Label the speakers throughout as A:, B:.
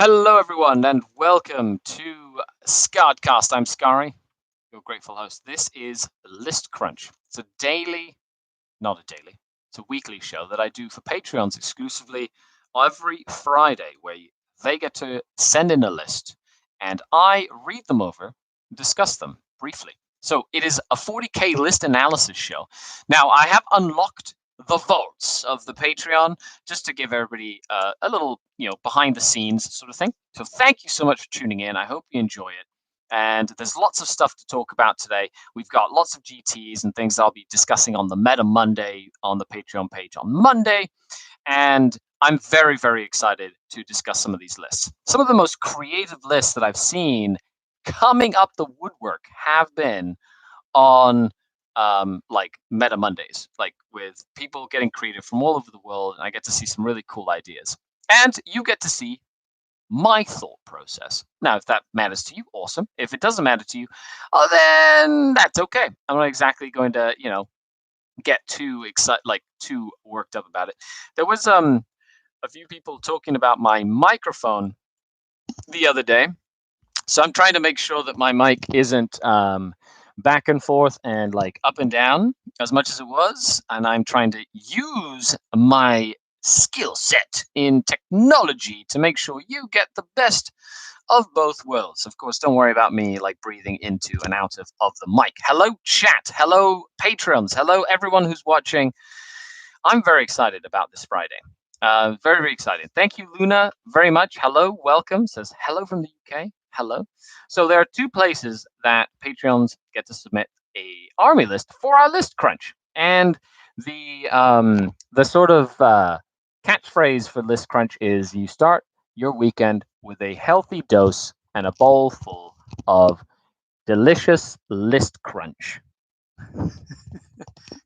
A: Hello, everyone, and welcome to SkaredCast. I'm Scari, your grateful host. This is List Crunch. It's a daily, not a daily, it's a weekly show that I do for Patreons exclusively every Friday, where they get to send in a list, and I read them over, discuss them briefly. So it is a 40k list analysis show. Now, I have unlocked the vaults of the Patreon just to give everybody a little, behind the scenes sort of thing. So thank you so much for tuning in. I hope you enjoy it. And there's lots of stuff to talk about today. We've got lots of GTs and things I'll be discussing on the Meta Monday on the Patreon page on Monday. And I'm very, very excited to discuss some of these lists. Some of the most creative lists that I've seen coming up the woodwork have been on like Meta Mondays, like with people getting creative from all over the world. And I get to see some really cool ideas. And you get to see my thought process. Now, if that matters to you, awesome. If it doesn't matter to you, then that's okay. I'm not exactly going to, get too excited, like too worked up about it. There was a few people talking about my microphone the other day, so I'm trying to make sure that my mic isn't back and forth and like up and down as much as it was, and I'm trying to use my skill set in technology to make sure you get the best of both worlds. Of course, don't worry about me like breathing into and out of the mic. Hello, chat. Hello, patrons. Hello, everyone who's watching. I'm very excited about this Friday. Very, very excited. Thank you, Luna, very much. Hello, welcome. Says hello from the UK. Hello. So there are two places that Patreons get to submit a army list for our list crunch, and the sort of catchphrase for list crunch is you start your weekend with a healthy dose and a bowl full of delicious list crunch.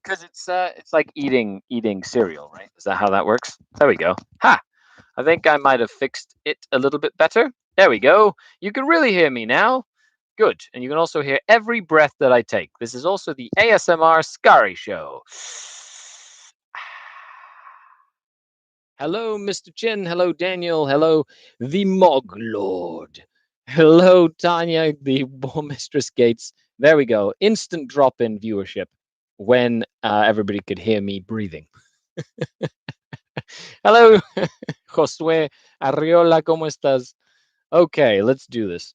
A: Because it's like eating cereal, right? Is that how that works? There we go. Ha! I think I might have fixed it a little bit better. There we go. You can really hear me now. Good. And you can also hear every breath that I take. This is also the ASMR Scari show. Hello, Mr. Chin. Hello, Daniel. Hello, the Mog Lord. Hello, Tanya, the War Mistress Gates. There we go. Instant drop in viewership when everybody could hear me breathing. Hello, Josué Arriola, ¿cómo estás? Okay, let's do this.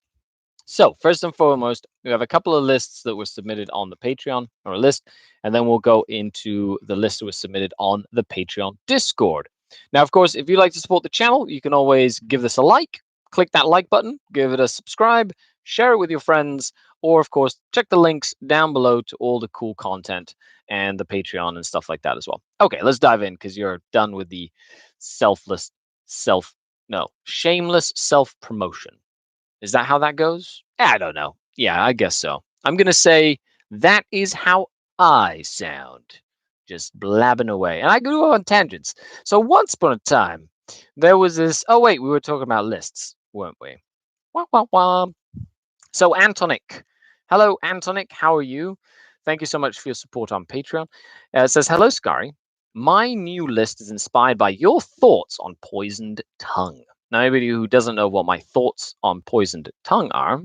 A: So, first and foremost, we have a couple of lists that were submitted on the Patreon, or a list, and then we'll go into the list that was submitted on the Patreon Discord. Now, of course, if you'd like to support the channel, you can always give this a like, click that like button, give it a subscribe, share it with your friends, or, of course, check the links down below to all the cool content and the Patreon and stuff like that as well. Okay, let's dive in because you're done with the shameless self-promotion. Is that how that goes? I don't know. Yeah, I guess so. I'm going to say that is how I sound. Just blabbing away. And I go on tangents. So once upon a time, there was this... Oh, wait, we were talking about lists, weren't we? Wah, wah, wah. So Antonik. Hello, Antonik. How are you? Thank you so much for your support on Patreon. It says, hello, Scari. My new list is inspired by your thoughts on poisoned tongue. Now, anybody who doesn't know what my thoughts on poisoned tongue are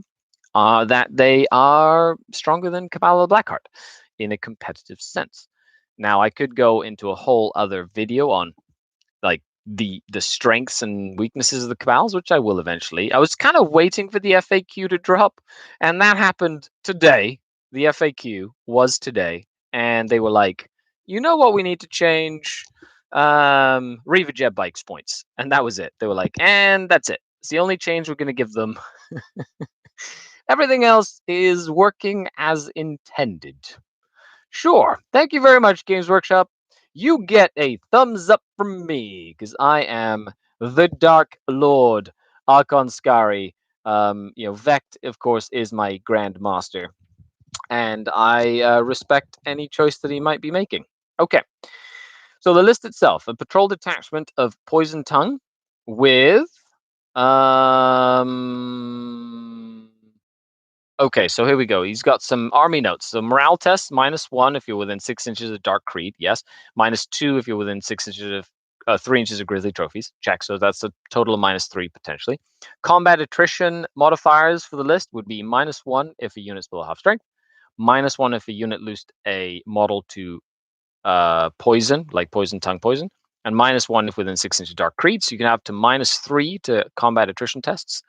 A: that they are stronger than Kabbalah Blackheart in a competitive sense. Now, I could go into a whole other video on like the strengths and weaknesses of the Cabals, which I will eventually. I was kind of waiting for the FAQ to drop, and that happened today. The FAQ was today, and they were like, you know what we need to change? Reaver Jet Bikes points. And that was it. They were like, and that's it. It's the only change we're going to give them. Everything else is working as intended. Sure. Thank you very much, Games Workshop. You get a thumbs up from me because I am the Dark Lord, Archon Scari. Vect, of course, is my Grand Master. And I respect any choice that he might be making. Okay. So the list itself, a patrol detachment of Poison Tongue with... Okay, so here we go. He's got some army notes. So morale test, -1 if you're within 6 inches of Dark Creed. Yes. -2 if you're within 6 inches of 3 inches of grizzly trophies. Check. So that's a total of -3 potentially. Combat attrition modifiers for the list would be -1 if a unit's below half strength, -1 if a unit lost a model to poison, like poison tongue poison, and -1 if within 6 inches dark creed. So you can have to -3 to combat attrition tests,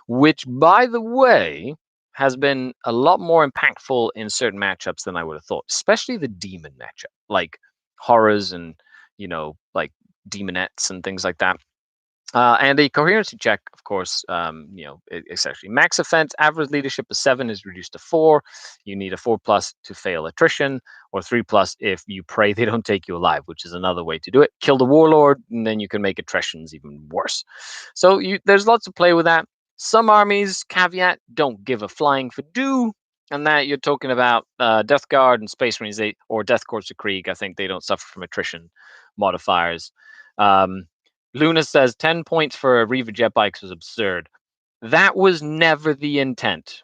A: which, by the way, has been a lot more impactful in certain matchups than I would have thought, especially the demon matchup, like horrors and, like demonettes and things like that. And a coherency check, of course, it's actually max offense. Average leadership of 7 is reduced to 4. You need a 4+ to fail attrition, or 3+ if you pray they don't take you alive, which is another way to do it. Kill the warlord, and then you can make attritions even worse. So there's lots to play with that. Some armies, caveat, don't give a flying fadoo. And that you're talking about Death Guard and Space Marines, or Death Corps of Krieg. I think they don't suffer from attrition modifiers. Luna says 10 points for Reva jet bikes was absurd. That was never the intent.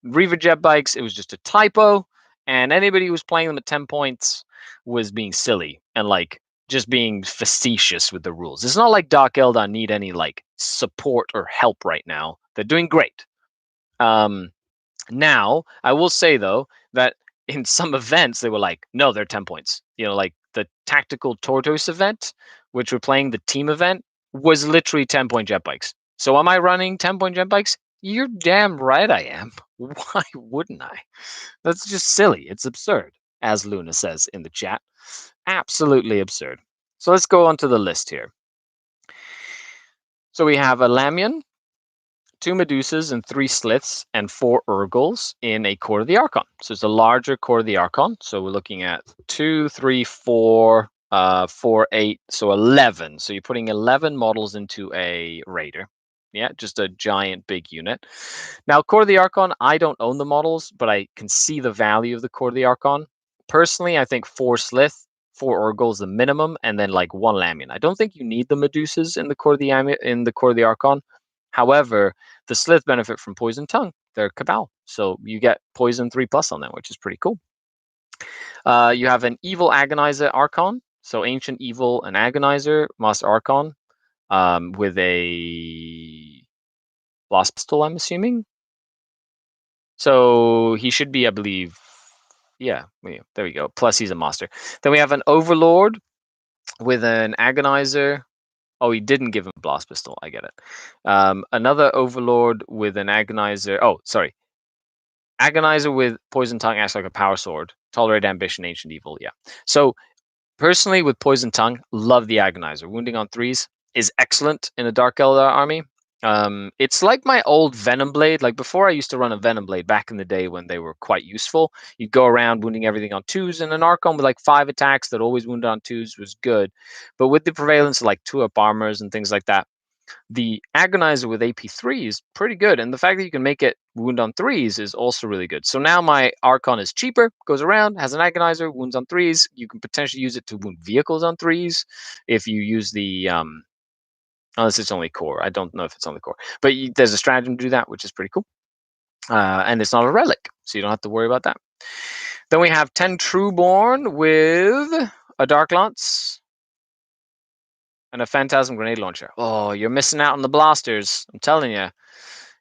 A: Reva jet bikes, it was just a typo, and anybody who was playing them at 10 points was being silly and like just being facetious with the rules. It's not like Dark Eldar need any like support or help right now. They're doing great. Now, I will say though that in some events they were like, no, they're 10 points. Like the tactical tortoise event, which we're playing, the team event, was literally 10-point jet bikes. So am I running 10-point jet bikes? You're damn right I am. Why wouldn't I? That's just silly. It's absurd, as Luna says in the chat. Absolutely absurd. So let's go on to the list here. So we have a Lamian, 2 Medusas and 3 Sliths and 4 Urgles in a Core of the Archon. So it's a larger Core of the Archon. So we're looking at 2, 3, 4, 4, 8, so 11. So you're putting 11 models into a Raider. Yeah, just a giant big unit. Now, Core of the Archon, I don't own the models, but I can see the value of the Core of the Archon. Personally, I think 4 Slith, 4 Urgles the minimum, and then like 1 Lamian. I don't think you need the Medusas in the Core of the Archon. However, the Slith benefit from Poison Tongue. They're Cabal. So you get Poison 3+ on them, which is pretty cool. You have an Evil Agonizer Archon. So Ancient Evil and Agonizer, Master Archon, with a Blast Pistol, I'm assuming. So he should be, I believe, yeah, there we go. Plus he's a Master. Then we have an Overlord with an Agonizer. Oh, he didn't give him a Blast Pistol. I get it. Another Overlord with an Agonizer. Oh, sorry. Agonizer with Poison Tongue acts like a Power Sword. Tolerate Ambition, Ancient Evil. Yeah. So, personally, with Poison Tongue, love the Agonizer. Wounding on 3s is excellent in a Dark Eldar army. It's like my old Venom Blade. Like before, I used to run a Venom Blade back in the day when they were quite useful. You'd go around wounding everything on 2s, and an Archon with like 5 attacks that always wounded on 2s was good. But with the prevalence of like 2-up armors and things like that, the Agonizer with AP3 is pretty good. And the fact that you can make it wound on 3s is also really good. So now my Archon is cheaper, goes around, has an Agonizer, wounds on 3s. You can potentially use it to wound vehicles on 3s if you use the unless it's only core. I don't know if it's only core, but there's a stratagem to do that, which is pretty cool. And it's not a relic, so you don't have to worry about that. Then we have 10 Trueborn with a Dark Lance and a Phantasm Grenade Launcher. Oh, you're missing out on the blasters. I'm telling you.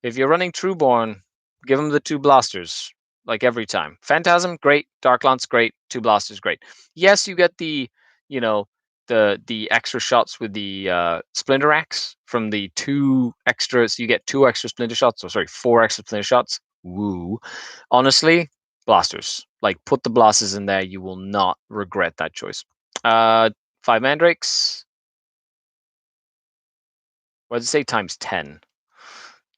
A: If you're running Trueborn, give them the 2 blasters, like every time. Phantasm, great. Dark Lance, great. 2 blasters, great. Yes, you get the, the extra shots with the Splinter Axe from the 2 extra. So you get 2 extra Splinter shots. Or sorry, 4 extra Splinter shots. Woo. Honestly, blasters. Like, put the blasters in there. You will not regret that choice. 5 Mandrakes. What did it say? Times 10.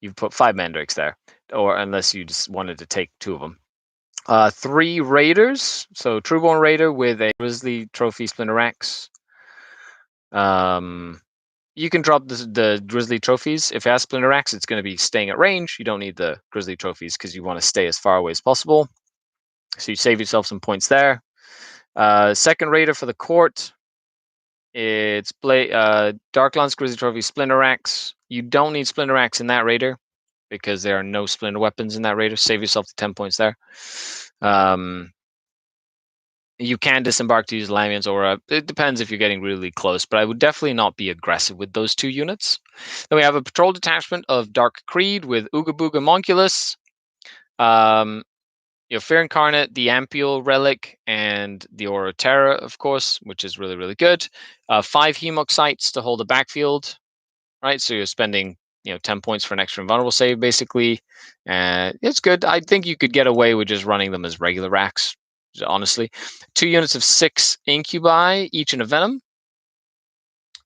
A: You've put 5 Mandrakes there, or unless you just wanted to take 2 of them. 3 Raiders. So Trueborn Raider with a Grizzly Trophy Splinter Axe. You can drop the Grizzly Trophies. If it has Splinter Axe, it's going to be staying at range. You don't need the Grizzly Trophies because you want to stay as far away as possible. So you save yourself some points there. Second Raider for the Court. It's Dark Lance, Grizzly Trophy, Splinter Axe. You don't need Splinter Axe in that Raider because there are no Splinter weapons in that Raider. Save yourself the 10 points there. You can disembark to use Lamian's Aura. It depends if you're getting really close, but I would definitely not be aggressive with those 2 units. Then we have a patrol detachment of Dark Creed with Ooga Booga Monculus, Fear Incarnate, the Ampiel Relic, and the Aura Terra, of course, which is really, really good. 5 Hemoxites to hold the backfield, right? So you're spending 10 points for an extra invulnerable save, basically. It's good. I think you could get away with just running them as regular racks, honestly. 2 units of 6 Incubi, each in a Venom.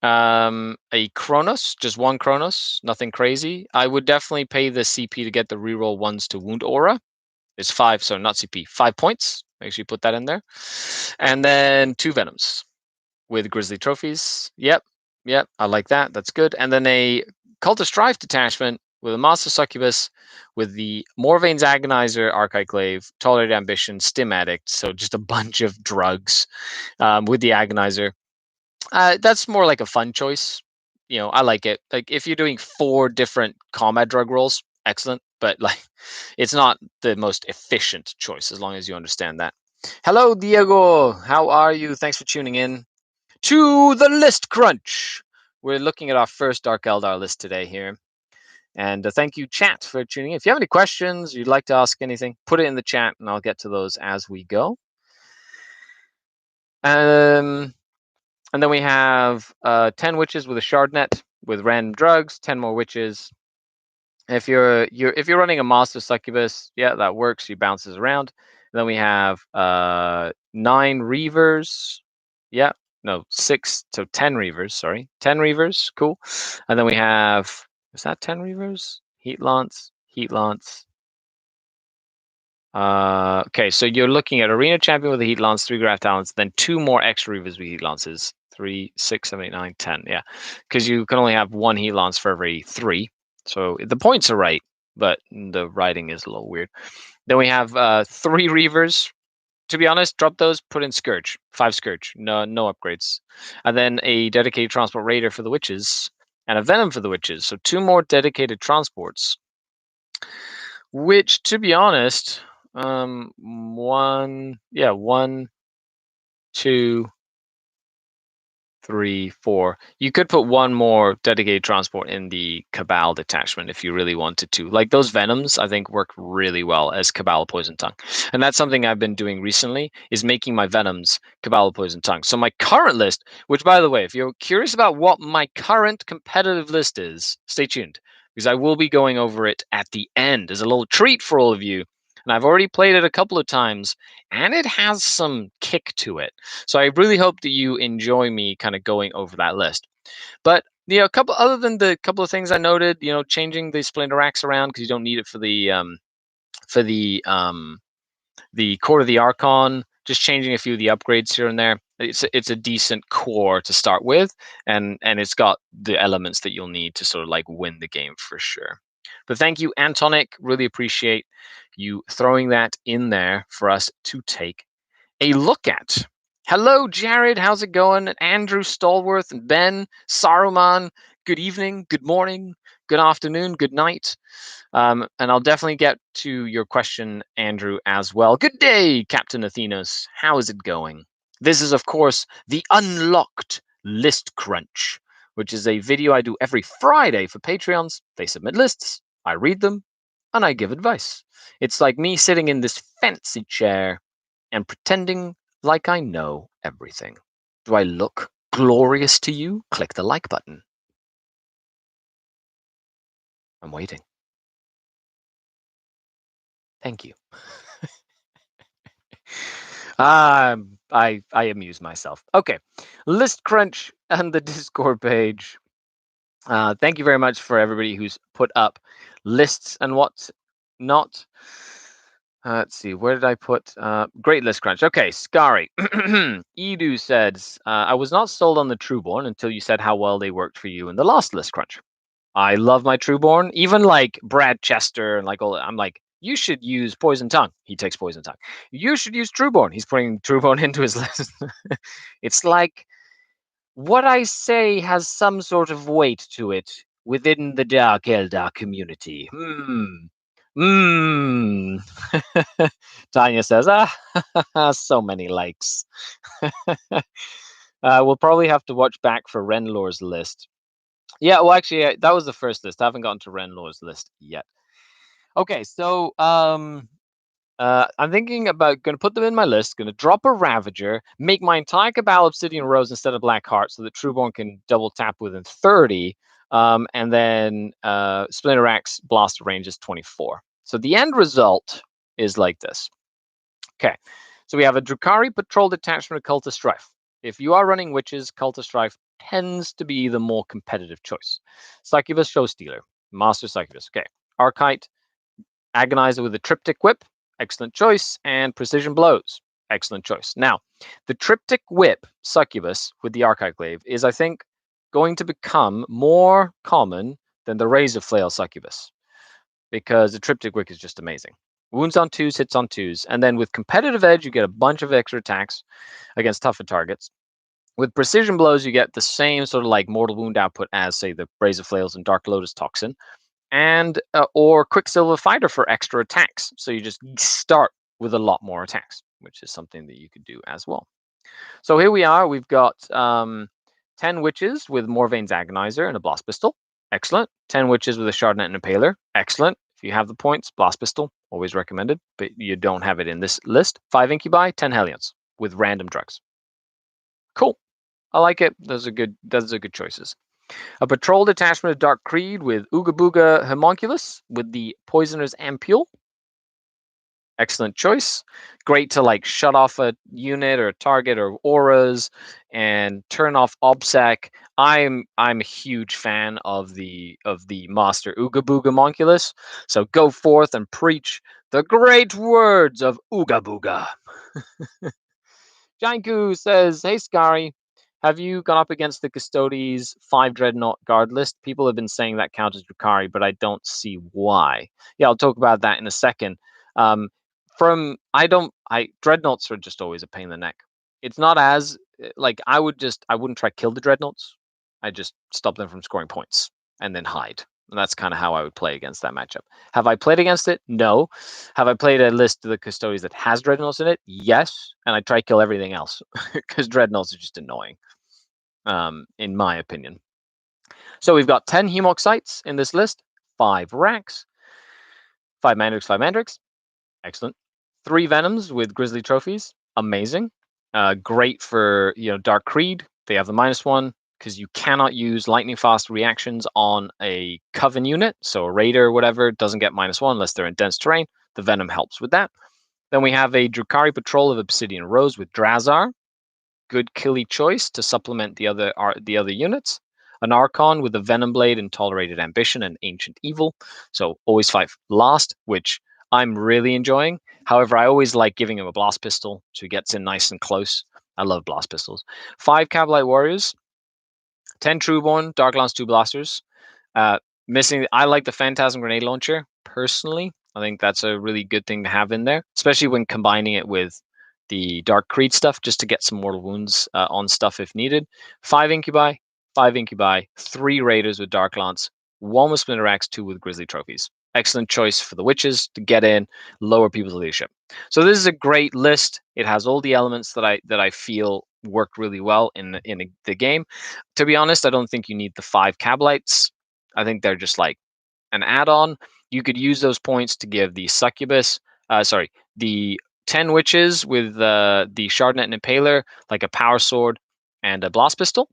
A: A Kronos, just 1 Kronos, nothing crazy. I would definitely pay the CP to get the reroll 1s to Wound Aura. It's 5, so not CP, 5 points. Make sure you put that in there. And then 2 Venoms with Grizzly Trophies. Yep, I like that. That's good. And then a Cult of Strife detachment with a Master Succubus with the Morvane's Agonizer, Archiclave, Tolerated Ambition, Stim Addict. So just a bunch of drugs with the Agonizer. That's more like a fun choice. I like it. Like if you're doing 4 different combat drug rolls, excellent. But like, it's not the most efficient choice as long as you understand that. Hello, Diego. How are you? Thanks for tuning in to the List Crunch. We're looking at our first Dark Eldar list today here. And thank you, chat, for tuning in. If you have any questions, you'd like to ask anything, put it in the chat, and I'll get to those as we go. And then we have 10 witches with a shard net with random drugs, 10 more witches. If you're running a Master Succubus, yeah, that works. She bounces around. And then we have 9 Reavers. Yeah, no, 6 to 10 Reavers. Sorry, 10 Reavers. Cool. And then we have, is that 10 Reavers? Heat Lance. Okay, so you're looking at Arena Champion with a Heat Lance, 3 Graph Talents, then 2 more extra Reavers with Heat Lances. 3, 6, 7, 8, 9, 10. Yeah, because you can only have 1 Heat Lance for every 3. So the points are right, but the writing is a little weird. Then we have 3 Reavers. To be honest, drop those, put in Scourge. 5 Scourge. No upgrades. And then a dedicated Transport Raider for the Witches, and a Venom for the Witches. So 2 more dedicated transports. Which, to be honest, 1, 2, 3, 4. You could put 1 more dedicated transport in the Cabal detachment if you really wanted to. Like those Venoms, I think work really well as Cabal Poison Tongue. And that's something I've been doing recently, is making my Venoms Cabal Poison Tongue. So my current list, which by the way, if you're curious about what my current competitive list is, stay tuned, because I will be going over it at the end as a little treat for all of you. And I've already played it a couple of times, and it has some kick to it. So I really hope that you enjoy me kind of going over that list. But a couple other than the couple of things I noted, changing the Splinter Racks around because you don't need it for the Court of the Archon, just changing a few of the upgrades here and there. It's a decent core to start with, and it's got the elements that you'll need to sort of like win the game for sure. But thank you, Antonik. Really appreciate you throwing that in there for us to take a look at. Hello, Jared. How's it going? Andrew Stallworth and Ben Saruman. Good evening, good morning, good afternoon, good night. And I'll definitely get to your question, Andrew, as well. Good day, Captain Athenos. How is it going? This is, of course, the Unlocked List Crunch, which is a video I do every Friday for Patreons. They submit lists, I read them, and I give advice. It's like me sitting in this fancy chair and pretending like I know everything. Do I look glorious to you? Click the like button. I'm waiting. Thank you. I amuse myself. Okay, List Crunch and the Discord page. Thank you very much for everybody who's put up lists and what's not. Let's see, where did I put? Great List Crunch. Okay, Scari. Edu says, I was not sold on the Trueborn until you said how well they worked for you in the last List Crunch. I love my Trueborn. Even like Brad Chester and like all that, I'm like, you should use Poison Tongue. He takes Poison Tongue. You should use Trueborn. He's putting Trueborn into his list. It's like what I say has some sort of weight to it within the Dark Eldar community.
B: Tanya says, so many likes. We'll probably have to watch back for Renlor's list. Yeah, well, actually, that was the first list. I haven't gotten to Renlor's list yet. Okay, so I'm thinking about going to put them in my list, going to drop a Ravager, make my entire Cabal Obsidian Rose instead of Black Heart so that Trueborn can double tap within 30, and then Splinter Axe Blaster range is 24. So the end result is like this. Okay, so we have a Drukhari Patrol Detachment of Cult of Strife. If you are running Witches, Cult of Strife tends to be the more competitive choice. Succubus Show Stealer, Master Succubus. Okay, Archite, Agonizer with a Triptych Whip, excellent choice, and Precision Blows, excellent choice. Now, the Triptych Whip Succubus with the Archite Glaive is, I think, going to become more common than the Razor Flail Succubus, because the Triptych Whip is just amazing. Wounds on 2s, hits on 2s, and then with Competitive Edge, you get a bunch of extra attacks against tougher targets. With Precision Blows, you get the same sort of like mortal wound output as, say, the Razor Flails and Dark Lotus Toxin, and or Quicksilver Fighter for extra attacks. So you just start with a lot more attacks, which is something that you could do as well. So here we are. We've got 10 Witches with Morvaine's Agonizer and a Blast Pistol. Excellent. 10 Witches with a Shardnet and Impaler. Excellent. If you have the points, Blast Pistol, always recommended, but you don't have it in this list. 5 Incubi, 10 Hellions with random drugs. Cool. I like it. Those are good choices. A patrol detachment of Dark Creed with Ooga Booga Homunculus with the Poisoner's Ampule. Excellent choice. Great to like shut off a unit or a target or auras and turn off OBSEC. I'm a huge fan of the Master Ooga Booga Homunculus. So go forth and preach the great words of Ooga Booga. Janku says, "Hey Scari, have you gone up against the Custodes 5 Dreadnought guard list? People have been saying that counts as Drukhari, but I don't see why." Yeah, I'll talk about that in a second. Dreadnoughts are just always a pain in the neck. It's not as like I wouldn't try kill the Dreadnoughts. I just stop them from scoring points and then hide. And that's kind of how I would play against that matchup. Have I played against it? No. Have I played a list of the Custodes that has Dreadnoughts in it? Yes. And I try to kill everything else because Dreadnoughts are just annoying, in my opinion. So we've got 10 Hemok sites in this list, 5 racks, 5 Mandrakes. Excellent. 3 Venoms with Grizzly trophies. Amazing. Great for Dark Creed. They have the -1 because you cannot use lightning fast reactions on a Coven unit. So a Raider or whatever doesn't get -1 unless they're in dense terrain. The Venom helps with that. Then we have a Drukhari Patrol of Obsidian Rose with Drazar. Good killy choice to supplement the other units. An Archon with a Venom Blade and Tolerated Ambition and Ancient Evil. So always fight last, which I'm really enjoying. However, I always like giving him a Blast Pistol so he gets in nice and close. I love Blast Pistols. 5 Cavalite Warriors. 10 Trueborn, Darklance 2 Blasters. I like the Phantasm Grenade Launcher, personally. I think that's a really good thing to have in there, especially when combining it with the Dark Creed stuff, just to get some mortal wounds on stuff if needed. 5 Incubi, 3 Raiders with Dark Lance, 1 with Splinter Axe, 2 with Grizzly trophies. Excellent choice for the Witches to get in, lower people's leadership. So this is a great list. It has all the elements that I feel work really well in the game. To be honest, I don't think you need the 5 Cabalites. I think they're just like an add-on. You could use those points to give the the 10 Witches with the Shardnet and Impaler, like a Power Sword and a Blast Pistol.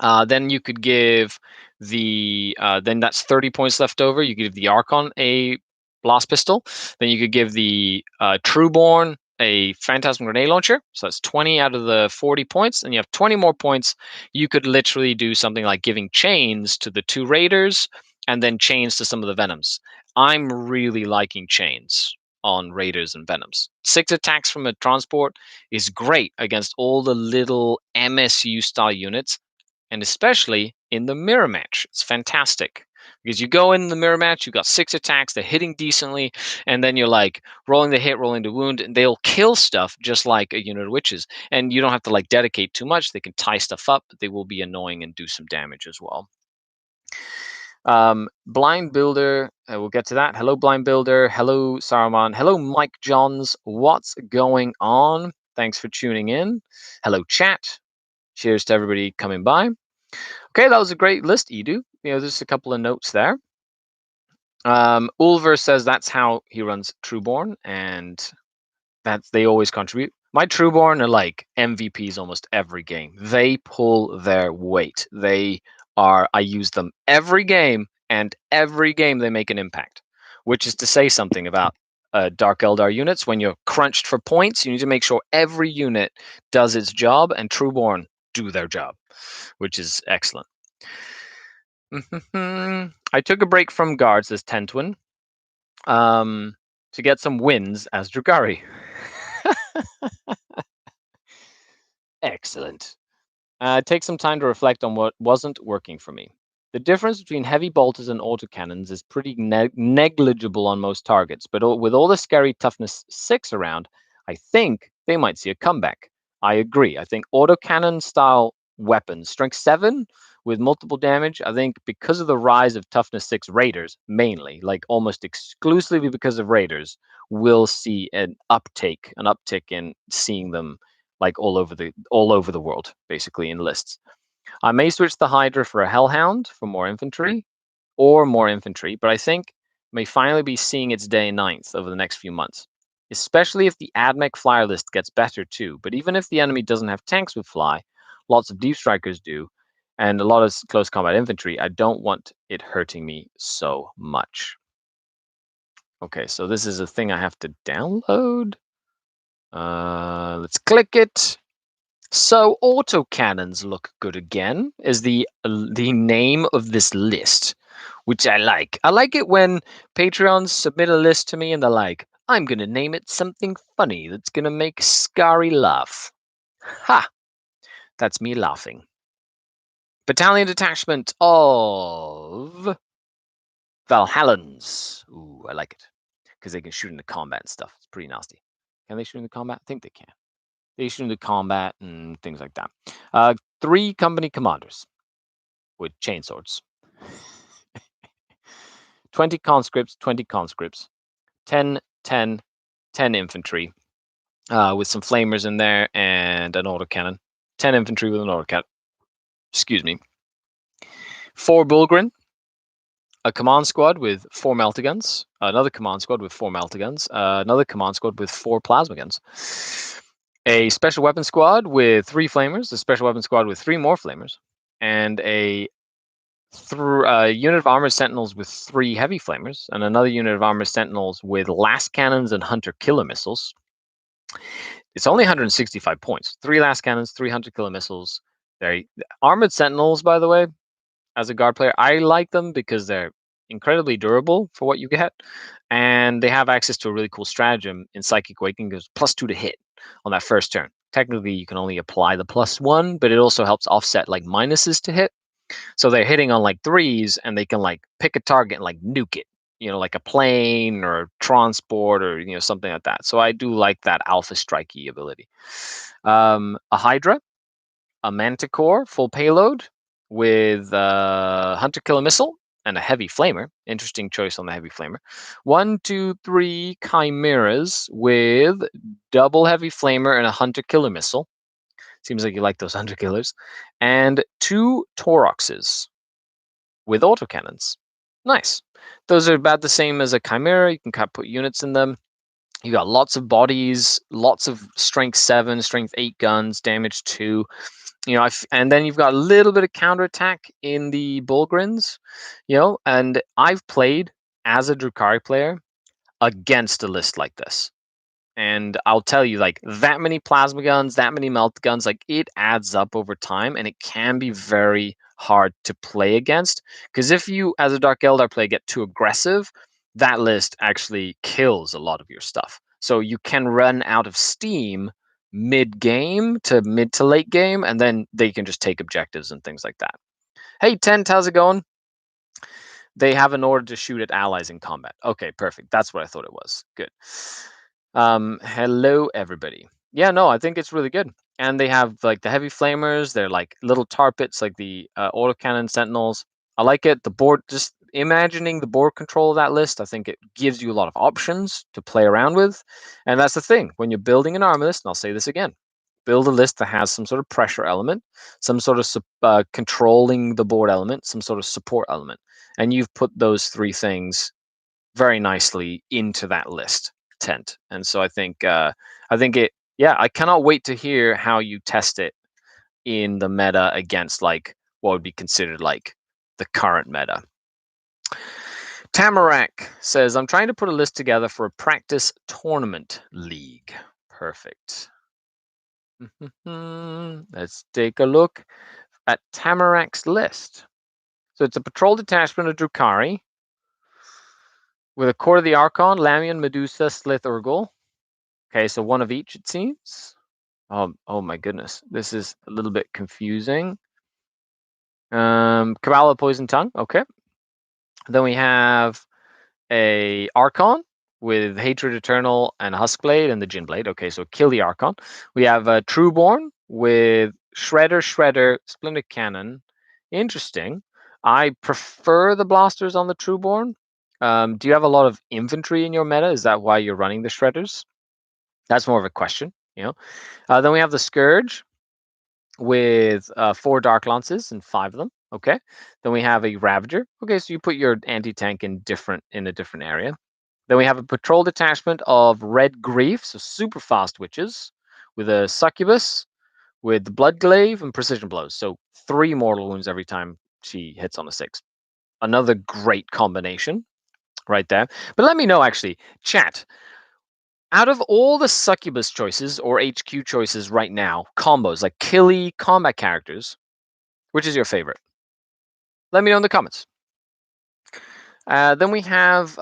B: Then you could give then that's 30 points left over. You could give the Archon a Blast Pistol. Then you could give the Trueborn a Phantasm Grenade Launcher. So that's 20 out of the 40 points. And you have 20 more points. You could literally do something like giving chains to the 2 Raiders and then chains to some of the Venoms. I'm really liking chains on Raiders and Venoms. 6 attacks from a transport is great against all the little MSU style units, and especially in the mirror match. It's fantastic because you go in the mirror match, you've got 6 attacks, they're hitting decently, and then you're like rolling the hit, rolling the wound, and they'll kill stuff just like a unit of Witches. And you don't have to like dedicate too much. They can tie stuff up, but they will be annoying and do some damage as well. Blind Builder, we'll get to that. Hello, Blind Builder. Hello, Saruman. Hello, Mike Johns. What's going on? Thanks for tuning in. Hello, chat. Cheers to everybody coming by. Okay, that was a great list, Edu. There's a couple of notes there. Ulver says that's how he runs Trueborn, and that they always contribute. My Trueborn are like MVPs almost every game. They pull their weight. I use them every game, and every game they make an impact, which is to say something about Dark Eldar units. When you're crunched for points, you need to make sure every unit does its job, and Trueborn do their job, which is excellent. I took a break from guards as Tentwin to get some wins as Drukhari. Excellent. Take some time to reflect on what wasn't working for me. The difference between heavy bolters and autocannons is pretty negligible on most targets, but with all the Scary toughness 6 around, I think they might see a comeback. I agree. I think autocannon style weapons, strength 7 with multiple damage, I think because of the rise of toughness 6 raiders, mainly, like almost exclusively because of raiders, we'll see an uptick in seeing them like all over the world, basically in lists. I may switch the Hydra for a Hellhound for more infantry, but I think may finally be seeing its day in 9th over the next few months, especially if the AdMech flyer list gets better too. But even if the enemy doesn't have tanks with fly, lots of deep strikers do, and a lot of close combat infantry, I don't want it hurting me so much. Okay, so this is a thing I have to download. Let's click it. So autocannons look good again is the name of this list, which I like. I like it when Patreons submit a list to me and they're like, I'm going to name it something funny that's going to make Scari laugh. Ha! That's me laughing. Battalion detachment of Valhallans. Ooh, I like it. Because they can shoot into combat and stuff. It's pretty nasty. Can they shoot into combat? I think they can. They shoot into combat and things like that. 3 company commanders with chainswords. 20 conscripts, 10 infantry with some flamers in there and an autocannon. 10 infantry with an autocannon. Excuse me. 4 Bulgrin, a command squad with 4 meltaguns, another command squad with 4 meltaguns, another command squad with 4 plasma guns. A special weapon squad with 3 flamers, a special weapon squad with 3 more flamers, and a unit of armored sentinels with 3 heavy flamers, and another unit of armored sentinels with last cannons and hunter killer missiles. It's only 165 points. 3 last cannons, 3 hunter killer missiles. Armored sentinels, by the way, as a guard player, I like them because they're incredibly durable for what you get, and they have access to a really cool stratagem in Psychic Awakening. Goes +2 to hit on that first turn. Technically, you can only apply the +1, but it also helps offset like minuses to hit. So they're hitting on like 3s, and they can like pick a target and like nuke it, like a plane or a transport or something like that. So I do like that alpha strikey ability. A Hydra, a Manticore, full payload with hunter killer missile and a heavy flamer. Interesting choice on the heavy flamer. 1, 2, 3 chimeras with double heavy flamer and a hunter killer missile. Seems like you like those hunter killers. And 2 Tauroxes with autocannons. Nice. Those are about the same as a chimera. You can put units in them. You got lots of bodies, lots of strength 7, strength 8 guns, damage 2. And then you've got a little bit of counterattack in the Bulgrins, and I've played as a Drukhari player against a list like this. And I'll tell you, like, that many plasma guns, that many melt guns, like, it adds up over time, and it can be very hard to play against. Because if you, as a Dark Eldar player, get too aggressive, that list actually kills a lot of your stuff. So you can run out of steam mid to late game, and then they can just take objectives and things like that. Hey, Tent, how's it going? They have an order to shoot at allies in combat. Okay, perfect. That's what I thought it was. Good. Hello, everybody. Yeah, no, I think it's really good. And they have like the heavy flamers. They're like little tar pits, like the autocannon sentinels. I like it. The board, just imagining the board control of that list, I think it gives you a lot of options to play around with. And that's the thing. When you're building an army list, and I'll say this again, build a list that has some sort of pressure element, some sort of controlling the board element, some sort of support element. And you've put those three things very nicely into that list tent. And so I think it, yeah, I cannot wait to hear how you test it in the meta against like what would be considered like the current meta. Tamarack says, I'm trying to put a list together for a practice tournament league. Perfect. Let's take a look at Tamarack's list. So it's a patrol detachment of Drukhari with a Court of the Archon, Lamian, Medusa, Slith, Urgul. Okay, so one of each, it seems. Oh my goodness. This is a little bit confusing. Cabal of Poison Tongue. Okay. Then we have a Archon with Hatred Eternal and Huskblade and the Ginblade. Okay, so kill the Archon. We have a Trueborn with Shredder, Splinter Cannon. Interesting. I prefer the blasters on the Trueborn. Do you have a lot of infantry in your meta? Is that why you're running the Shredders? That's more of a question, you know. Then we have the Scourge with 4 Dark Lances and 5 of them. Okay. Then we have a Ravager. Okay, so you put your anti-tank in a different area. Then we have a patrol detachment of Red Grief, so super fast witches, with a Succubus, with the Blood Glaive and Precision Blows. So 3 mortal wounds every time she hits on a 6. Another great combination right there. But let me know, actually, chat. Out of all the Succubus choices or HQ choices right now, combos, like killy combat characters, which is your favorite? Let me know in the comments. Then we have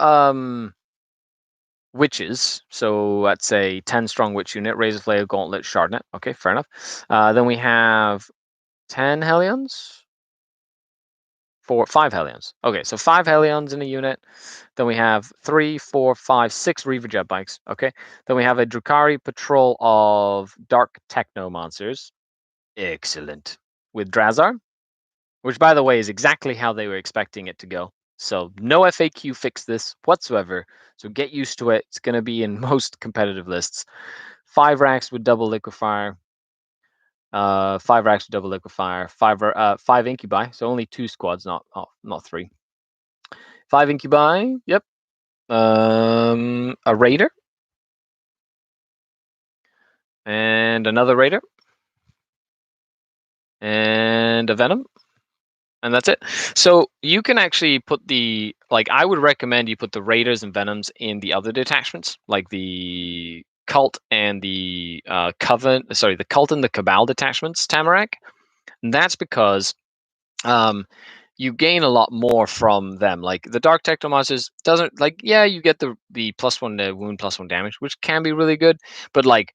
B: witches. So that's a 10 strong witch unit, Razor Flail, Gauntlet, Shardnet. Okay, fair enough. Then we have 10 Hellions. 5 Hellions. Okay, so 5 Hellions in a unit. Then we have 3, 4, 5, 6 Reaver Jet Bikes. Okay. Then we have a Drukhari patrol of Dark Techno monsters. Excellent. With Drazar, which, by the way, is exactly how they were expecting it to go. So no FAQ fix this whatsoever. So get used to it. It's going to be in most competitive lists. 5 racks with double liquefier. 5 racks with double liquefier. 5 incubi. So only 2 squads, not 3. 5 incubi. Yep. A raider. And another raider. And a venom. And that's it. So you can actually put the, like, I would recommend you put the raiders and venoms in the other detachments, like the cult and the the cult and the cabal detachments, Tamarack. And that's because you gain a lot more from them. Like the Dark Techno monsters doesn't, like, yeah, you get the +1 wound, +1 damage, which can be really good, but like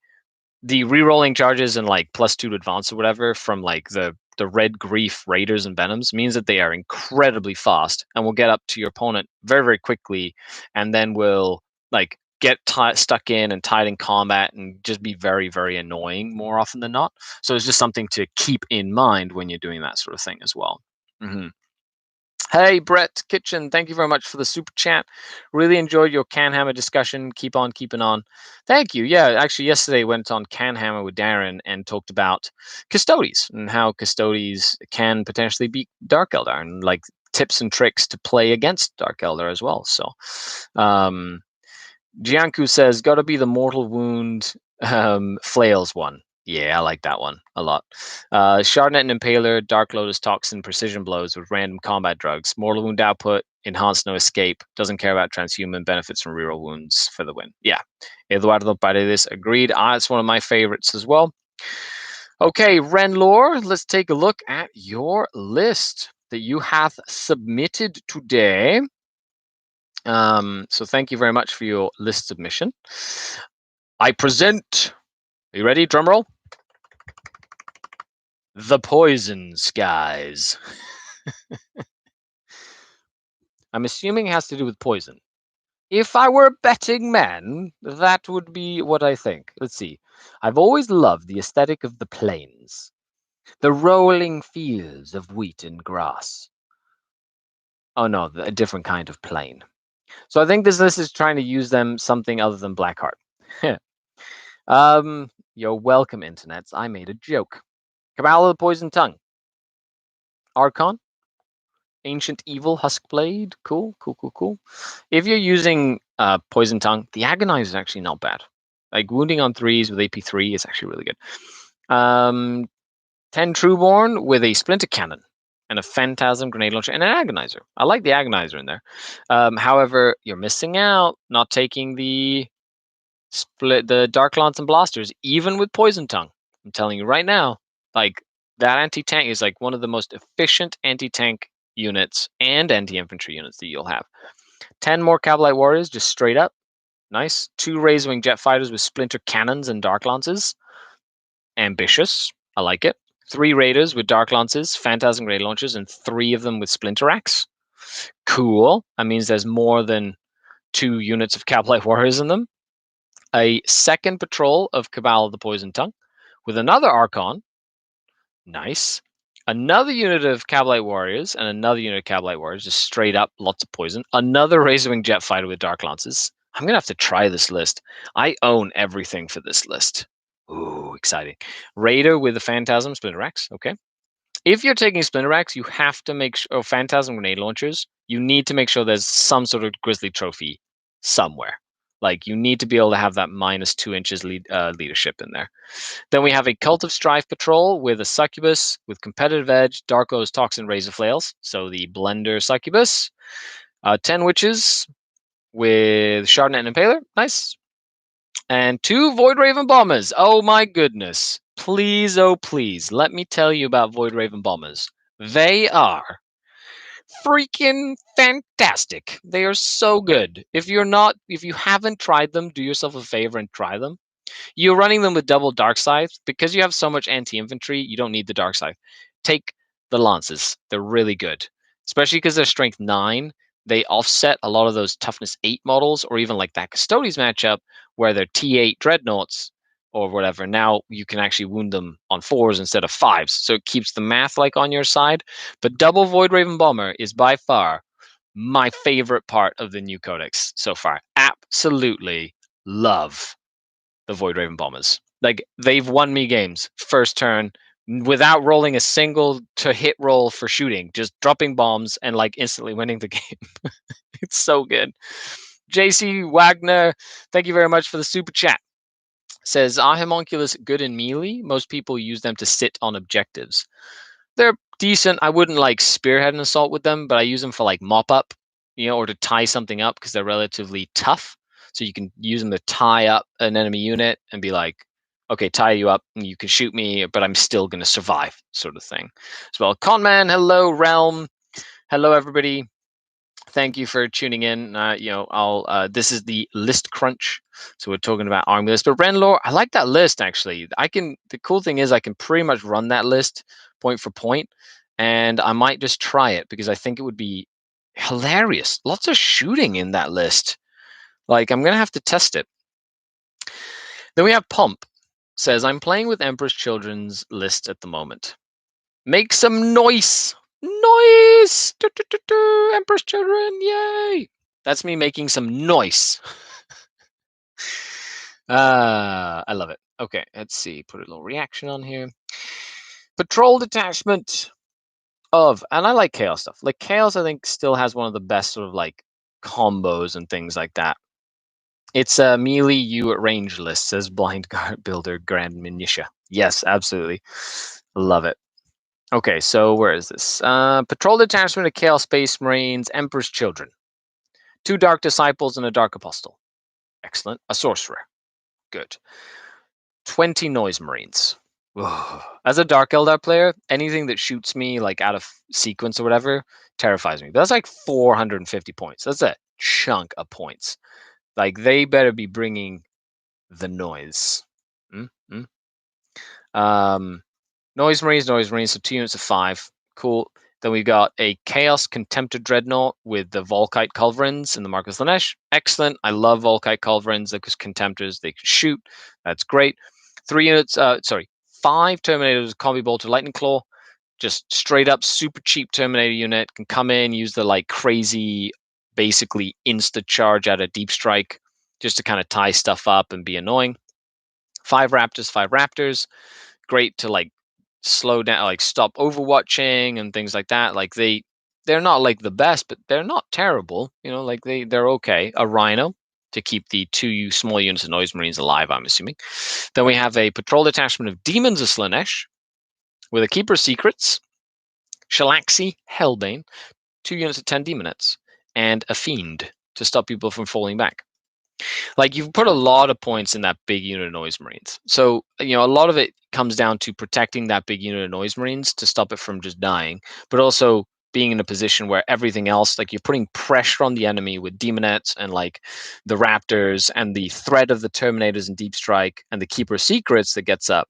B: the re-rolling charges and like +2 to advance or whatever from like the Red Grief Raiders and Venoms means that they are incredibly fast and will get up to your opponent very, very quickly, and then will like get stuck in and tied in combat and just be very, very annoying more often than not. So it's just something to keep in mind when you're doing that sort of thing as well. Hey, Brett Kitchen, thank you very much for the super chat. Really enjoyed your Canhammer discussion. Keep on keeping on. Thank you. Yeah, actually, yesterday went on Canhammer with Darren and talked about Custodes and how Custodes can potentially beat Dark Eldar and like tips and tricks to play against Dark Eldar as well. So, Jianku says, gotta be the Mortal Wound Flails one. Yeah, I like that one a lot. Shardnet and Impaler, Dark Lotus Toxin, Precision Blows with random combat drugs. Mortal Wound output, Enhanced No Escape, doesn't care about Transhuman, benefits from reroll wounds for the win. Yeah, Eduardo Paredes agreed. It's one of my favorites as well. Okay, Renlore, let's take a look at your list that you have submitted today. So thank you very much for your list submission. I present, are you ready? Drum roll. The Poison Skies. I'm assuming it has to do with poison. If I were a betting man, that would be what I think. Let's see. I've always loved the aesthetic of the plains, the rolling fields of wheat and grass, Oh no, a different kind of plane. So I think this list is trying to use them something other than Blackheart. You're welcome, internets. I made a joke. Cabal of the Poison Tongue. Archon. Ancient Evil Huskblade. Cool. If you're using Poison Tongue, the Agonizer is actually not bad. Like wounding on 3s with AP3 is actually really good. 10 Trueborn with a Splinter Cannon and a Phantasm Grenade Launcher and an Agonizer. I like the Agonizer in there. However, you're missing out not taking the Dark Lance and Blasters, even with Poison Tongue. I'm telling you right now, like that anti-tank is like one of the most efficient anti-tank units and anti-infantry units that you'll have. 10 more Cavalite Warriors, just straight up. Nice. 2 Razorwing Jet Fighters with Splinter Cannons and Dark Lances. Ambitious. I like it. 3 Raiders with Dark Lances, Phantasm Grenade Launchers, and 3 of them with Splinter Axe. Cool. That means there's more than 2 units of Cavalite Warriors in them. A second patrol of Cabal of the Poison Tongue with another Archon. Nice. Another unit of Cavalite Warriors and another unit of Cavalite Warriors, just straight up, lots of poison. Another Razorwing Jet Fighter with Dark Lances. I'm going to have to try this list. I own everything for this list. Ooh, exciting. Raider with the Phantasm Splinter Axe. Okay. If you're taking Splinter Axe, you have to make sure, Phantasm Grenade Launchers, you need to make sure there's some sort of Grizzly Trophy somewhere. Like, you need to be able to have that -2 inches leadership in there. Then we have a Cult of Strife Patrol with a Succubus with Competitive Edge, Darko's Toxin Razor Flails. So the Blender Succubus. 10 Witches with Chardonnay and Impaler. Nice. And 2 Void Raven Bombers. Oh my goodness. Please, oh please, let me tell you about Void Raven Bombers. They are freaking fantastic. They are so good. If you haven't tried them, do yourself a favor and try them. You're running them with double Dark Scythe. Because you have so much anti-infantry, you don't need the Dark Scythe. Take the Lances. They're really good. Especially because they're strength 9. They offset a lot of those toughness 8 models, or even like that Custodes matchup where they're T8 Dreadnoughts or whatever. Now you can actually wound them on 4s instead of 5s. So it keeps the math like on your side. But double Void Raven Bomber is by far my favorite part of the new codex so far. Absolutely love the Void Raven Bombers. Like, they've won me games first turn without rolling a single to hit roll for shooting, just dropping bombs and like instantly winning the game. It's so good. JC Wagner, thank you very much for the super chat. Says, are homunculus good in melee? Most people use them to sit on objectives. They're decent. I wouldn't like spearhead an assault with them, but I use them for like mop up, or to tie something up because they're relatively tough. So you can use them to tie up an enemy unit and be like, okay, tie you up and you can shoot me, but I'm still going to survive, sort of thing. As well, Conman, hello, Realm, hello, everybody. Thank you for tuning in. This is the list crunch, so we're talking about army list. But Renlore, I like that list actually. The cool thing is I can pretty much run that list point for point, and I might just try it because I think it would be hilarious. Lots of shooting in that list. Like, I'm gonna have to test it. Then we have Pomp. Says, I'm playing with Emperor's Children's list at the moment. Make some noise. Noise! Emperor's Children, yay! That's me making some noise. I love it. Okay, let's see. Put a little reaction on here. Patrol detachment of, and I like Chaos stuff. Like, Chaos, I think, still has one of the best sort of like combos and things like that. It's a melee you at range list, says Blind Guard Builder Grand Minutia. Yes, absolutely. Love it. Okay, so where is this? Patrol detachment of Chaos Space Marines, Emperor's Children. 2 Dark Disciples and a Dark Apostle. Excellent. A Sorcerer. Good. 20 Noise Marines. Ugh. As a Dark Eldar player, anything that shoots me like out of sequence or whatever terrifies me. But that's like 450 points. That's a chunk of points. Like, they better be bringing the noise. Noise Marines, so 2 units of 5. Cool. Then we've got a Chaos Contemptor Dreadnought with the Volkite Culverins and the Mark of Slaanesh. Excellent. I love Volkite Culverins because Contemptors, they can shoot. That's great. 5 Terminators with Combi Bolter Lightning Claw. just straight up super cheap Terminator unit, can come in, use the like crazy, basically insta charge out of deep strike just to kind of tie stuff up and be annoying. 5 Raptors, great to like slow down, like stop overwatching and things like that. Like they're not like the best, but they're not terrible. You know, like they're okay. A Rhino to keep the 2 small units of Noise Marines alive, I'm assuming. Then we have a patrol detachment of Demons of Slaanesh with a Keeper Secrets, Shalaxi Hellbane, 2 units of 10 Demonettes, and a Fiend to stop people from falling back. Like, you've put a lot of points in that big unit of Noise Marines. So, you know, a lot of it comes down to protecting that big unit of Noise Marines to stop it from just dying, but also being in a position where everything else, like, you're putting pressure on the enemy with Demonettes and like the Raptors and the threat of the Terminators and Deep Strike and the Keeper Secrets that gets up.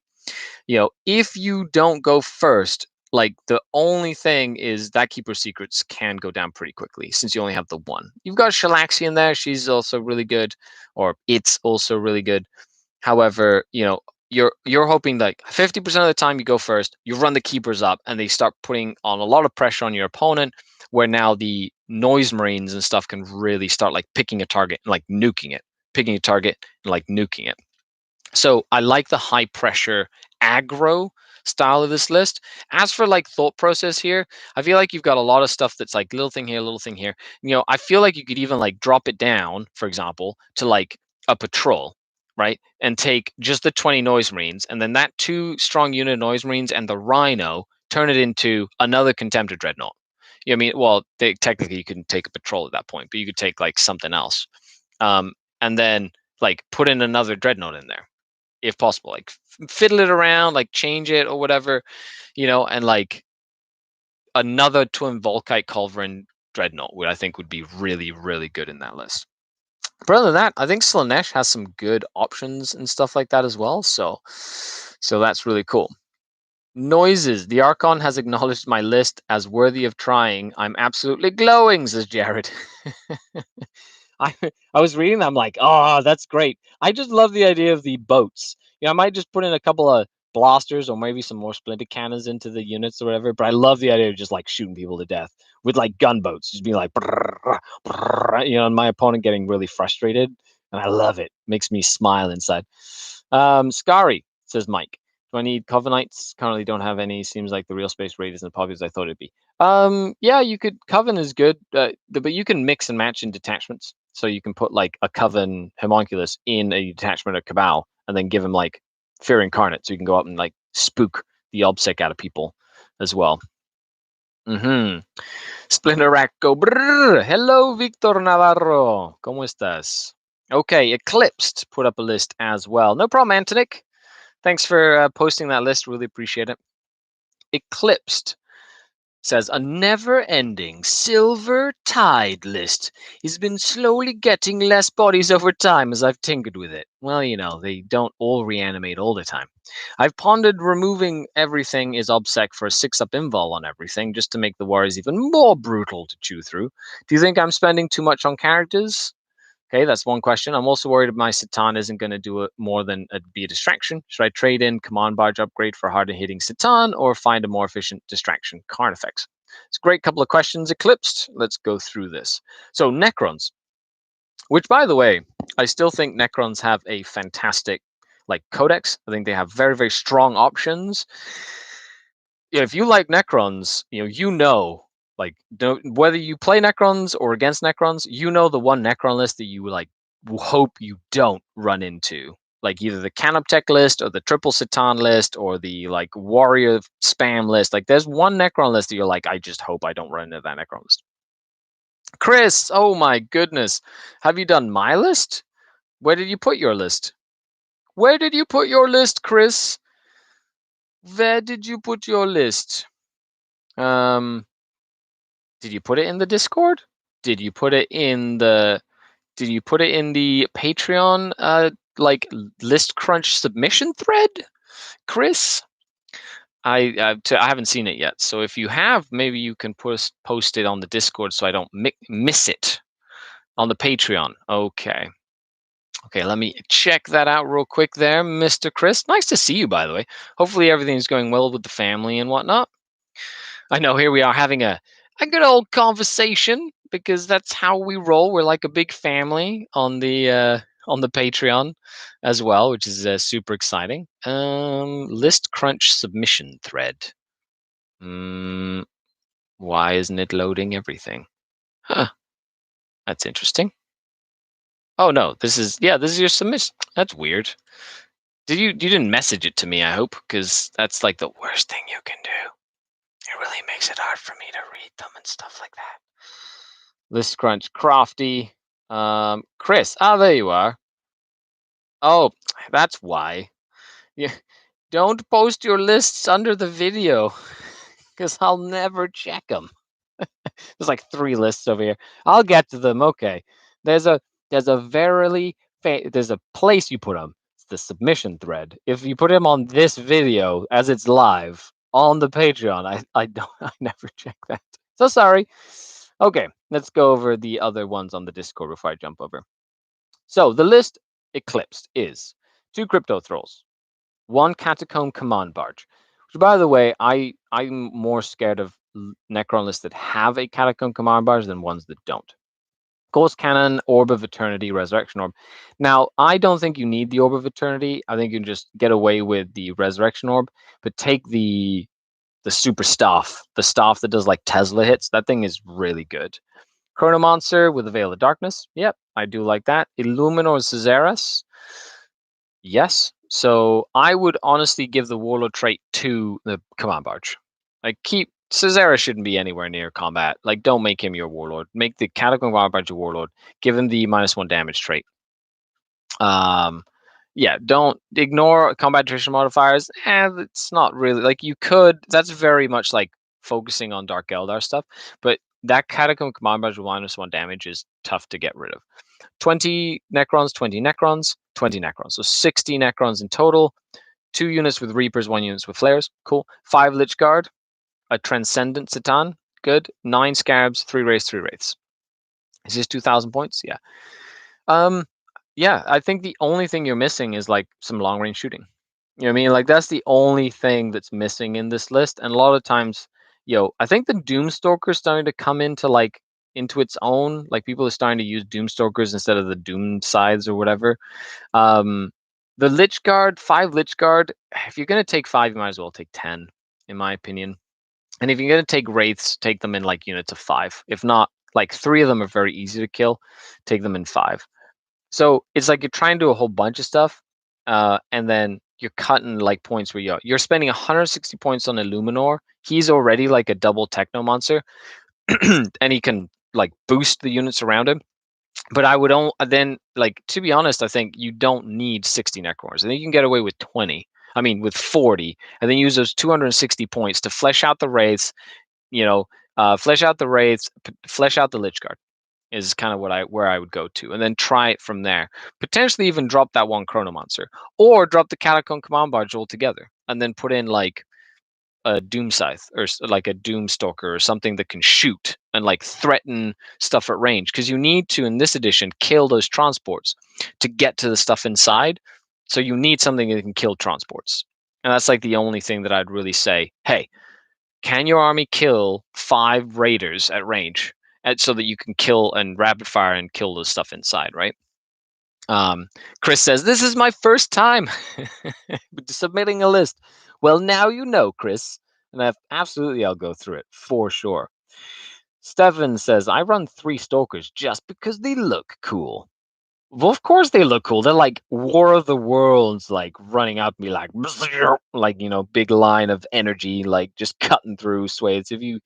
B: You know, if you don't go first, like, the only thing is that Keeper Secrets can go down pretty quickly since you only have the one. You've got Shalaxi in there. She's also really good, or it's also really good. However, you know, you're hoping like 50% of the time you go first, you run the Keepers up and they start putting on a lot of pressure on your opponent, where now the Noise Marines and stuff can really start like picking a target and like nuking it, picking a target and like nuking it. So I like the high pressure aggro style of this list. As for like thought process here, I feel like you've got a lot of stuff that's like little thing here, little thing here. You know, I feel like you could even like drop it down, for example, to like a patrol, right? And take just the 20 Noise Marines, and then that 2 strong unit Noise Marines and the Rhino, turn it into another Contemptor Dreadnought. You know what I mean? Well, technically you couldn't take a patrol at that point, but you could take like something else. And then like put in another Dreadnought in there, if possible, like fiddle it around, like change it or whatever, you know, and like another Twin Volkite Culverin Dreadnought, which I think would be really, really good in that list. But other than that, I think Slaanesh has some good options and stuff like that as well. So that's really cool. Noises. The Archon has acknowledged my list as worthy of trying. I'm absolutely glowing, says Jared. I was reading that, I'm like, oh, that's great. I just love the idea of the boats. You know, I might just put in a couple of blasters or maybe some more splinter cannons into the units or whatever, but I love the idea of just like shooting people to death with like gunboats, just being like, brrr, brrr, you know, and my opponent getting really frustrated. And I love it. Makes me smile inside. Scari, says Mike. Do I need Covenants? Currently don't have any. Seems like the real space rate isn't as popular as I thought it'd be. Yeah, you could. Coven is good, but you can mix and match in detachments. So you can put like a Coven Homunculus in a detachment of Cabal, and then give him like Fear Incarnate, so you can go up and like spook the obsec out of people as well. Splinter Rack go brrr. Hello, Victor Navarro. ¿Cómo estás? Okay, Eclipsed put up a list as well. No problem, Antonik. Thanks for posting that list. Really appreciate it. Eclipsed says a never-ending silver tide list has been slowly getting less bodies over time as I've tinkered with it. Well, you know, they don't all reanimate all the time. I've pondered removing everything is obsec for a 6-up invul on everything, just to make the warriors even more brutal to chew through. Do you think I'm spending too much on characters? Okay, that's one question. I'm also worried my Satan isn't going to do it more than be a distraction. Should I trade in Command Barge upgrade for harder hitting Satan, or find a more efficient distraction Carnifex? It's a great couple of questions, Eclipsed. Let's go through this. So Necrons, which, by the way, I still think Necrons have a fantastic like codex. I think they have very, very strong options. If you like Necrons, you know, like, whether you play Necrons or against Necrons, you know the one Necron list that you like hope you don't run into, like either the Canoptech list or the Triple Satan list or the like Warrior spam list. Like, there's one Necron list that you're like, I just hope I don't run into that Necron list. Chris, oh my goodness, have you done my list? Where did you put your list? Where did you put your list, Chris? Where did you put your list? Did you put it in the Discord? Did you put it in the Patreon like list crunch submission thread, Chris? I haven't seen it yet. So if you have, maybe you can post it on the Discord so I don't miss it on the Patreon. Okay. Okay, let me check that out real quick there, Mr. Chris. Nice to see you, by the way. Hopefully everything's going well with the family and whatnot. I know here we are having a good old conversation because that's how we roll. We're like a big family on the Patreon as well, which is super exciting. List crunch submission thread. Why isn't it loading everything? Huh. That's interesting. Oh no, this is your submission. That's weird. You didn't message it to me, I hope, because that's like the worst thing you can do. It really makes it hard for me to read them and stuff like that. List crunch, crafty. Chris. There you are. Oh, that's why. Yeah. Don't post your lists under the video, because I'll never check them. There's like 3 lists over here. I'll get to them. Okay. There's a there's a place you put them. It's the submission thread. If you put them on this video as it's live on the Patreon, I never check that. So sorry. Okay, let's go over the other ones on the Discord before I jump over. So the list eclipsed is 2 crypto thralls, 1 catacomb command barge. Which, by the way, I'm more scared of Necron lists that have a catacomb command barge than ones that don't. Ghost Cannon, Orb of Eternity, Resurrection Orb. Now, I don't think you need the Orb of Eternity. I think you can just get away with the Resurrection Orb, but take the super staff, the staff that does like Tesla hits. That thing is really good. Chronomancer with the Veil of Darkness. Yep, I do like that. Illuminor Caesaris. Yes. So I would honestly give the Warlord trait to the Command Barge. Like, keep Caesaris shouldn't be anywhere near combat. Like, don't make him your Warlord. Make the Catacomb Command Barge your Warlord. Give him the -1 damage trait. Yeah, don't ignore combat attrition modifiers. It's not really like you could. That's very much like focusing on Dark Eldar stuff, but that Catacomb Command Barge with -1 damage is tough to get rid of. 20 Necrons, 20 Necrons, 20 Necrons. So 60 Necrons in total. 2 units with Reapers, 1 unit with Flares. Cool. 5 Lich Guard, a Transcendent Satan. Good. 9 Scarabs, 3 Wraiths, 3 Wraiths. Is this 2,000 points? Yeah. Yeah, I think the only thing you're missing is like some long range shooting. You know what I mean? Like that's the only thing that's missing in this list. And a lot of times, I think the Doomstalker is starting to come into its own. Like people are starting to use Doomstalkers instead of the Doom Scythes or whatever. The Lich Guard, 5 Lich Guard. If you're gonna take 5, you might as well take 10, in my opinion. And if you're gonna take Wraiths, take them in like units of 5. If not, like 3 of them are very easy to kill. Take them in 5. So it's like you're trying to do a whole bunch of stuff, and then you're cutting like points where you're spending 160 points on Illuminor. He's already like a double Techno monster, and he can like boost the units around him. But I would then, like, to be honest, I think you don't need 60 Necrons. I think you can get away with 20. I mean, with 40, and then use those 260 points to flesh out the Wraiths. Flesh out the Wraiths, flesh out the Lich Guard. Is kind of where I would go to, and then try it from there. Potentially even drop that 1 Chronomancer, or drop the Catacomb Command Barge altogether, and then put in like a Doom Scythe or like a Doomstalker or something that can shoot and like threaten stuff at range. Because you need to, in this edition, kill those transports to get to the stuff inside. So you need something that can kill transports, and that's like the only thing that I'd really say. Hey, can your army kill 5 raiders at range? So that you can kill and rapid fire and kill the stuff inside, right? Chris says, this is my first time submitting a list. Well, now you know, Chris. And absolutely, I'll go through it for sure. Stefan says, I run 3 Stalkers just because they look cool. Well, of course they look cool. They're like War of the Worlds, like running out me like big line of energy, like just cutting through swathes. If you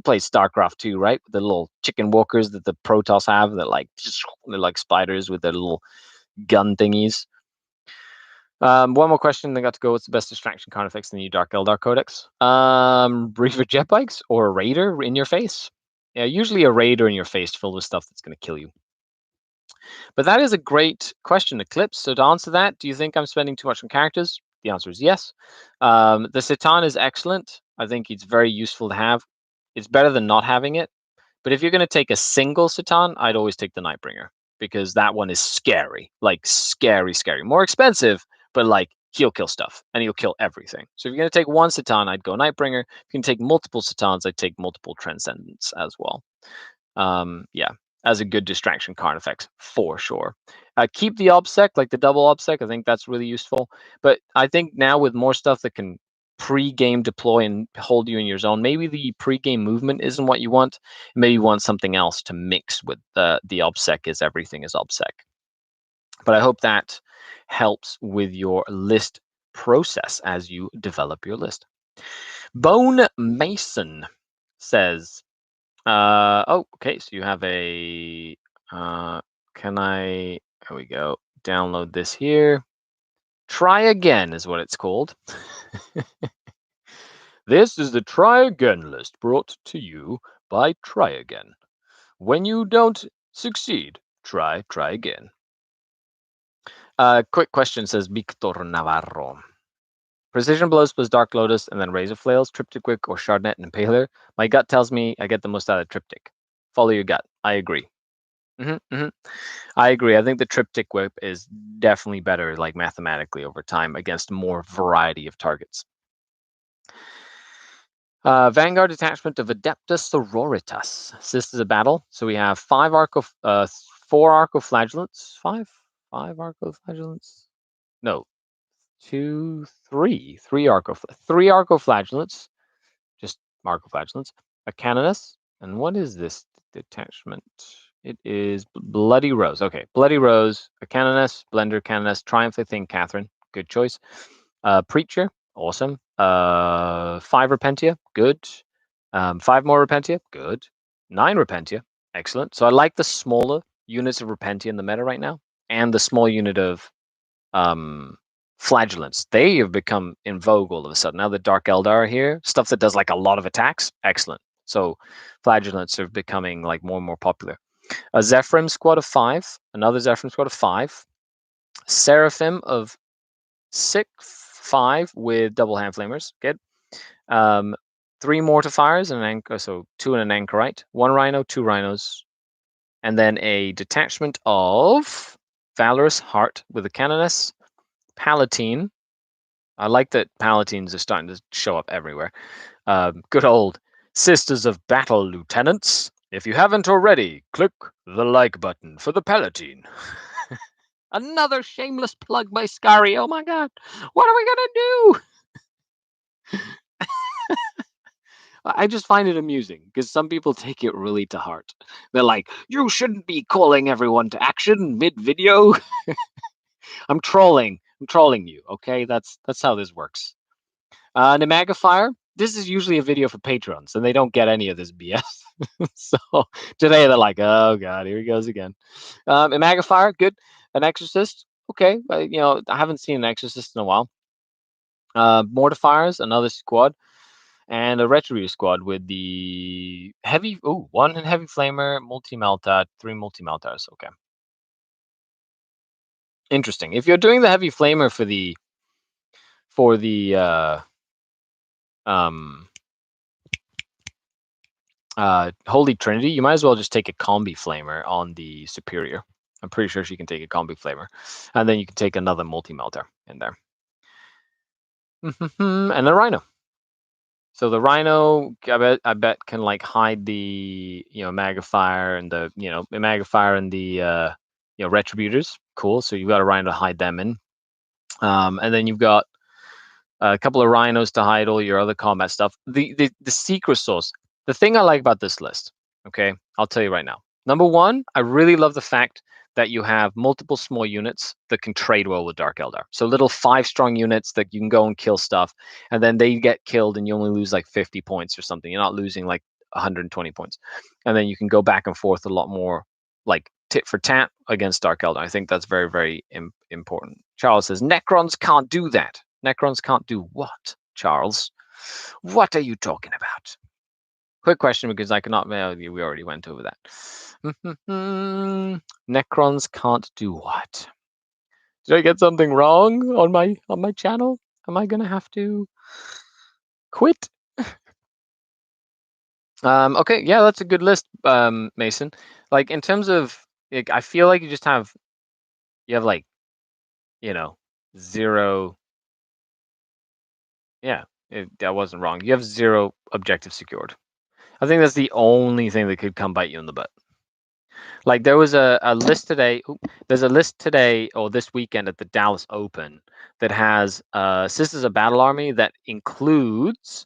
B: played StarCraft 2, right? The little chicken walkers that the Protoss have that they're like spiders with their little gun thingies. One more question. They got to go. What's the best distraction card effects in the new Dark Eldar Codex? Reaver jet bikes or a raider in your face? Yeah, usually a raider in your face filled with stuff that's going to kill you. But that is a great question, Eclipse. So to answer that, do you think I'm spending too much on characters? The answer is yes. The Satan is excellent. I think it's very useful to have. It's better than not having it. But if you're going to take a single Satan, I'd always take the Nightbringer because that one is scary. Like scary. More expensive, but like he'll kill stuff, and he'll kill everything. So if you're going to take one Satan, I'd go Nightbringer. If you can take multiple Satans, I'd take multiple Transcendents as well. Yeah, as a good distraction card effect, for sure. Keep the Obsec, like the double Obsec. I think that's really useful. But I think now with more stuff that can pre-game deploy and hold you in your zone, maybe the pre-game movement isn't what you want. Maybe you want something else to mix with the Obsec is everything is Obsec. But I hope that helps with your list process as you develop your list. Bone Mason says, oh, okay, so you have a, can I, there we go, download this here. Try Again is what it's called. This is the Try Again list brought to you by Try Again. When you don't succeed, try again. Quick question, says Victor Navarro. Precision Blows plus Dark Lotus and then Razor Flails, Triptych Whip or Shardnet and Impaler. My gut tells me I get the most out of Triptych. Follow your gut. I agree. I agree. I think the Triptych Whip is definitely better, like mathematically over time, against more variety of targets. Vanguard Detachment of Adeptus Sororitas. Sisters of Battle. So we have 4 Arco-Flagellants. 5 Arco-Flagellants? No. 3 Arco-Flagellants. Just Arco-Flagellants. A Canoness. And what is this detachment? It is Bloody Rose. Okay, Bloody Rose, a Canoness, Blender Canoness, Triumph, I think, Catherine. Good choice. Preacher. Awesome. 5 Repentia, good. 5 more Repentia, good. 9 Repentia, excellent. So I like the smaller units of Repentia in the meta right now, and the small unit of Flagellants. They have become in vogue all of a sudden. Now that Dark Eldar are here, stuff that does like a lot of attacks, excellent. So Flagellants are becoming like more and more popular. A Zephyrim squad of 5, another Zephyrim squad of 5, Seraphim of 5 with double hand flamers. Good. 3 mortifiers and an anchor, so 2 and an anchorite. 1 rhino, 2 rhinos, and then a detachment of Valorous Heart with a Canoness, Palatine. I like that Palatines are starting to show up everywhere. Good old Sisters of Battle Lieutenants. If you haven't already, click the like button for the Palatine. Another shameless plug by Scari. Oh my god. What are we gonna do? I just find it amusing because some people take it really to heart. They're like, you shouldn't be calling everyone to action mid-video. I'm trolling you, okay? That's how this works. Nemagifier. This is usually a video for patrons, and they don't get any of this BS. So today they're like, oh god, here he goes again. Nemagifier, good. An Exorcist, okay. I haven't seen an Exorcist in a while. Mortifiers, another squad. And a Retributor squad with the heavy, 1 heavy flamer, multi-melta, 3 multi-meltars. Okay. Interesting. If you're doing the heavy flamer for the Holy Trinity, you might as well just take a combi flamer on the superior. I'm pretty sure she can take a combi flamer, and then you can take another multi-melter in there. And a rhino. So the rhino, I bet can like hide the Magnifier and the Magnifier and the Retributors. Cool. So you've got a rhino to hide them in, and then you've got a couple of rhinos to hide all your other combat stuff. The secret sauce. The thing I like about this list, okay, I'll tell you right now. Number 1, I really love the fact that you have multiple small units that can trade well with Dark Eldar. So little 5-strong units that you can go and kill stuff, and then they get killed and you only lose like 50 points or something. You're not losing like 120 points. And then you can go back and forth a lot more like tit for tat against Dark Eldar. I think that's very, very important. Charles says, Necrons can't do that. Necrons can't do what, Charles? What are you talking about? Quick question, because I cannot. We already went over that. Necrons can't do what? Did I get something wrong on my channel? Am I gonna have to quit? Okay, yeah, that's a good list, Mason. Like in terms of, like, I feel like you have like, 0 Yeah, that wasn't wrong. You have 0 objective secured. I think that's the only thing that could come bite you in the butt. Like there was a list today. There's a list today or this weekend at the Dallas Open that has Sisters of Battle Army that includes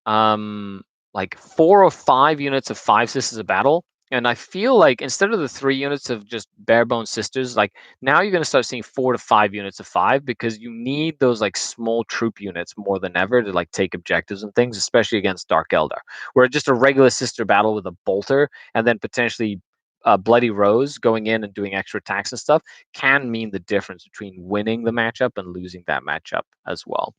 B: like 4 or 5 units of 5 Sisters of Battle. And I feel like instead of the 3 units of just bare bone sisters, like now you're going to start seeing 4 to 5 units of 5 because you need those like small troop units more than ever to like take objectives and things, especially against Dark Eldar, where just a regular sister battle with a bolter and then potentially Bloody Rose going in and doing extra attacks and stuff can mean the difference between winning the matchup and losing that matchup as well.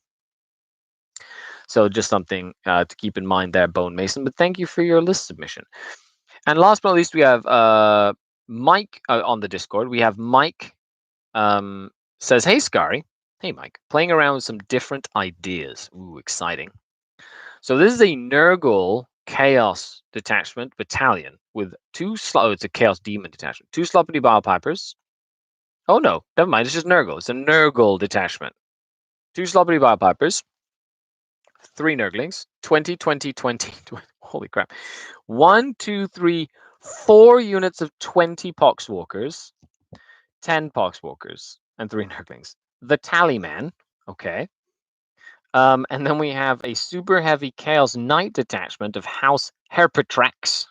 B: So just something to keep in mind there, Bone Mason. But thank you for your list submission. And last but not least, we have Mike on the Discord. We have Mike says, "Hey, Scari. Hey, Mike. Playing around with some different ideas. Ooh, exciting. So this is a Nurgle Chaos Detachment Battalion with 2 it's a Chaos Demon Detachment. 2 Sloppity Bilepipers. Oh, no. Never mind. It's just Nurgle. It's a Nurgle Detachment. 2 Sloppity Bilepipers. 3 Nurglings. 20, 20, 20. Holy crap. 1, 2, 3, 4 units of 20 Poxwalkers, 10 Poxwalkers, and 3 Nurglings. The Tallyman, okay. And then we have a super heavy Chaos Knight detachment of House Herpetrax,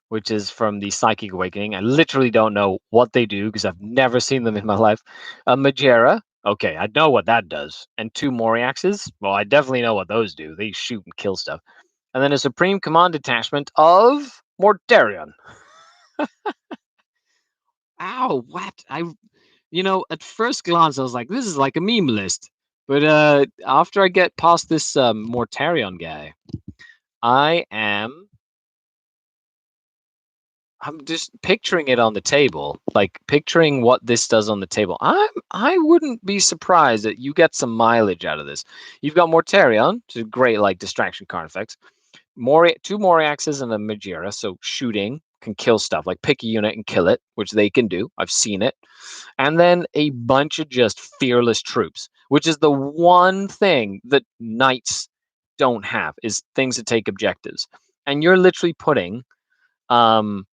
B: which is from the Psychic Awakening. I literally don't know what they do because I've never seen them in my life. A Majera, okay, I know what that does. And 2 Moriaxes, well, I definitely know what those do. They shoot and kill stuff. And then a Supreme Command detachment of Mortarion. Ow, what? At first glance, I was like, this is like a meme list. But after I get past this Mortarion guy, I'm just picturing it on the table, like picturing what this does on the table. I wouldn't be surprised that you get some mileage out of this. You've got Mortarion, which is great, like distraction card effects. 2 Moriaxes and a Majera, so shooting can kill stuff. Like pick a unit and kill it, which they can do. I've seen it. And then a bunch of just fearless troops, which is the one thing that knights don't have, is things to take objectives. And you're literally putting 20,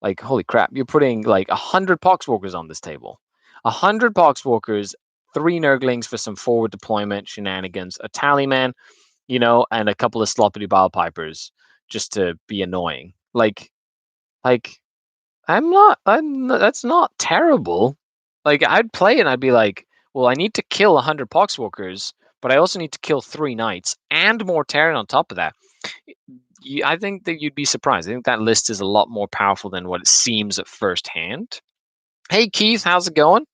B: like, holy crap, you're putting like 100 Poxwalkers on this table. 100 Poxwalkers, 3 Nurglings for some forward deployment shenanigans, a Tallyman, and a couple of Sloppity Bilepipers just to be annoying. Like, that's not terrible. Like, I'd play and I'd be like, well, I need to kill 100 Poxwalkers, but I also need to kill 3 Knights and Mortarion on top of that. I think that you'd be surprised. I think that list is a lot more powerful than what it seems at first hand. Hey, Keith, how's it going?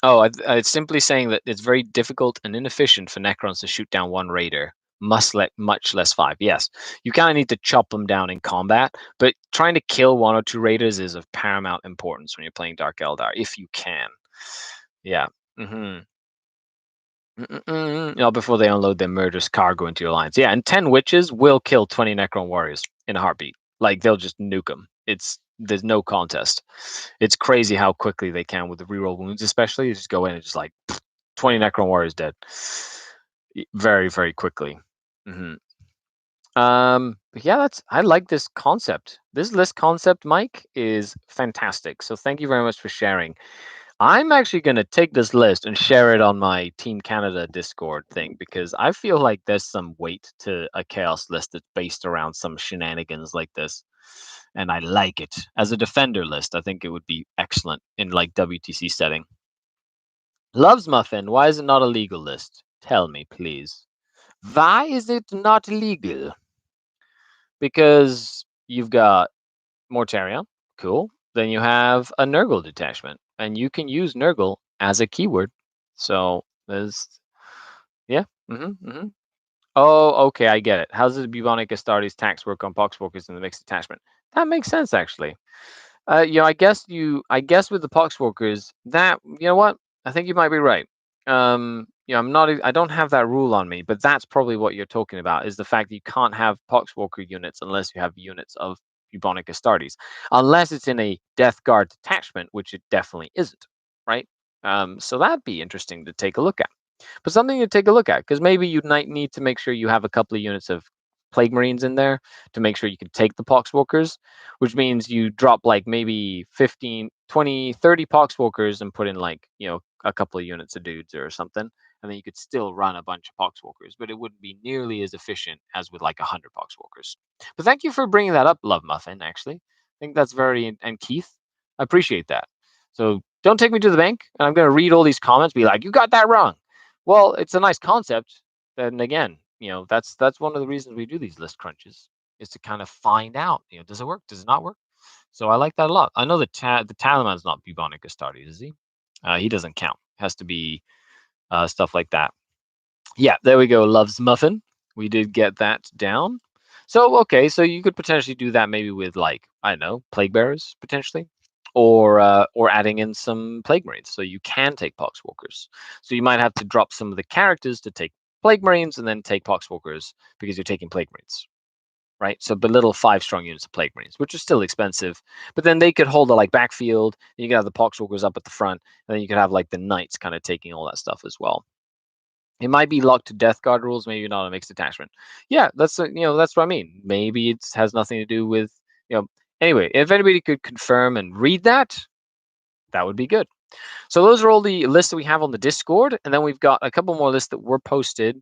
B: Oh, it's simply saying that it's very difficult and inefficient for Necrons to shoot down 1 Raider, much less 5. Yes, you kind of need to chop them down in combat, but trying to kill 1 or 2 Raiders is of paramount importance when you're playing Dark Eldar, if you can. Yeah. Before they unload their murderous cargo into your lines. Yeah, and 10 Witches will kill 20 Necron Warriors in a heartbeat. Like, they'll just nuke them. There's no contest. It's crazy how quickly they can with the reroll wounds, especially. You just go in and just like 20 Necron Warriors dead. Very, very quickly. Yeah, I like this concept. This list concept, Mike, is fantastic. So thank you very much for sharing. I'm actually going to take this list and share it on my Team Canada Discord thing because I feel like there's some weight to a chaos list that's based around some shenanigans like this. And I like it. As a defender list, I think it would be excellent in like WTC setting. Loves Muffin, why is it not a legal list? Tell me, please. Why is it not legal? Because you've got Mortarion, cool. Then you have a Nurgle detachment, and you can use Nurgle as a keyword. So there's, yeah. Oh, okay, I get it. How does the Bubonic Astartes tax work on Poxwalkers in the mixed detachment? That makes sense, actually. I guess with the Poxwalkers, that what? I think you might be right. I don't have that rule on me, but that's probably what you're talking about, is the fact that you can't have Poxwalker units unless you have units of Bubonic Astartes, unless it's in a Death Guard detachment, which it definitely isn't, right? So that'd be interesting to take a look at. But something to take a look at, because maybe you might need to make sure you have a couple of units of Plague Marines in there to make sure you can take the Poxwalkers, which means you drop like maybe 15, 20, 30 Poxwalkers and put in like, a couple of units of dudes or something. And then you could still run a bunch of Poxwalkers, but it wouldn't be nearly as efficient as with like 100 Poxwalkers. But thank you for bringing that up, Love Muffin, actually. I think that's and Keith, I appreciate that. So don't take me to the bank, and I'm going to read all these comments, be like, you got that wrong. Well, it's a nice concept. And again, that's one of the reasons we do these list crunches, is to kind of find out, does it work? Does it not work? So I like that a lot. I know the Talaman's not bubonic Astartes, is he? He doesn't count. It has to be stuff like that. Yeah, there we go. Loves Muffin. We did get that down. So okay, so you could potentially do that maybe with like, I don't know, Plague Bearers potentially, or adding in some Plague Marines, so you can take Poxwalkers. So you might have to drop some of the characters to take Plague Marines and then take Poxwalkers because you're taking Plague Marines, right? So belittle 5 strong units of Plague Marines, which is still expensive, but then they could hold the like backfield. You could have the Poxwalkers up at the front, and then you could have like the Knights kind of taking all that stuff as well. It might be locked to Death Guard rules, maybe not a mixed detachment. Yeah, that's that's what I mean. Maybe it has nothing to do with Anyway, if anybody could confirm and read that, that would be good. So those are all the lists that we have on the Discord, and then we've got a couple more lists that were posted.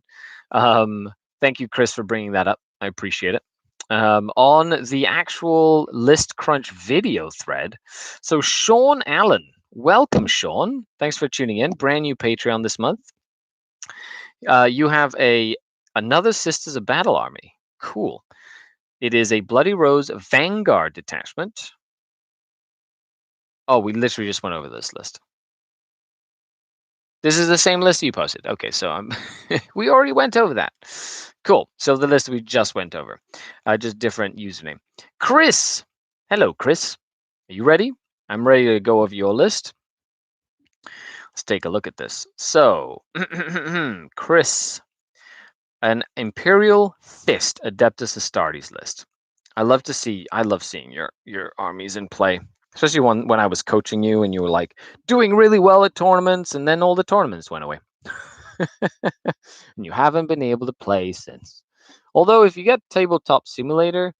B: Thank you, Chris, for bringing that up. I appreciate it. On the actual list crunch video thread. So Sean Allen, welcome, Sean. Thanks for tuning in. Brand new Patreon this month. You have another Sisters of Battle army. Cool. It is a Bloody Rose Vanguard detachment. Oh, we literally just went over this list. This is the same list you posted. Okay, so we already went over that. Cool. So the list we just went over, just different username. Chris. Hello, Chris. Are you ready? I'm ready to go over your list. Let's take a look at this. So, Chris, an Imperial Fist Adeptus Astartes list. I love seeing your armies in play, especially when I was coaching you and you were like doing really well at tournaments, and then all the tournaments went away. And you haven't been able to play since. Although if you get Tabletop Simulator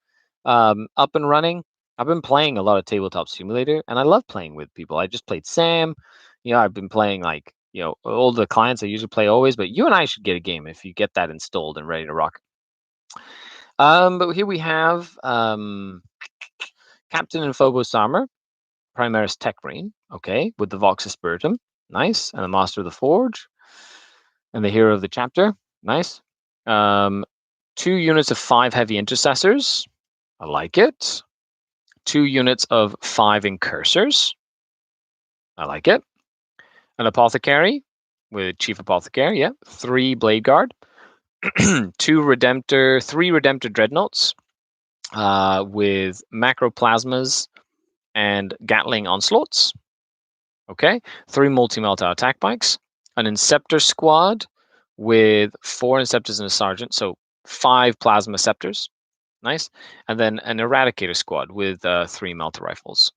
B: up and running, I've been playing a lot of Tabletop Simulator, and I love playing with people. I just played Sam. I've been playing like all the clients I usually play always, but you and I should get a game if you get that installed and ready to rock. But here we have Captain and Phobos armor, Primaris Tech Marine, okay, with the Vox Spiritum, nice, and the Master of the Forge, and the Hero of the Chapter, nice. 2 units of 5 Heavy Intercessors, I like it. 2 units of 5 Incursors, I like it. An Apothecary with Chief Apothecary, yeah. 3 Blade Guard, 3 Redemptor Dreadnoughts, with Macroplasmas and Gatling Onslaughts. Okay, 3 multi-melta attack bikes, an Inceptor squad with 4 Inceptors and a Sergeant, so 5 Plasma Scepters. Nice. And then an Eradicator squad with 3 Melta rifles.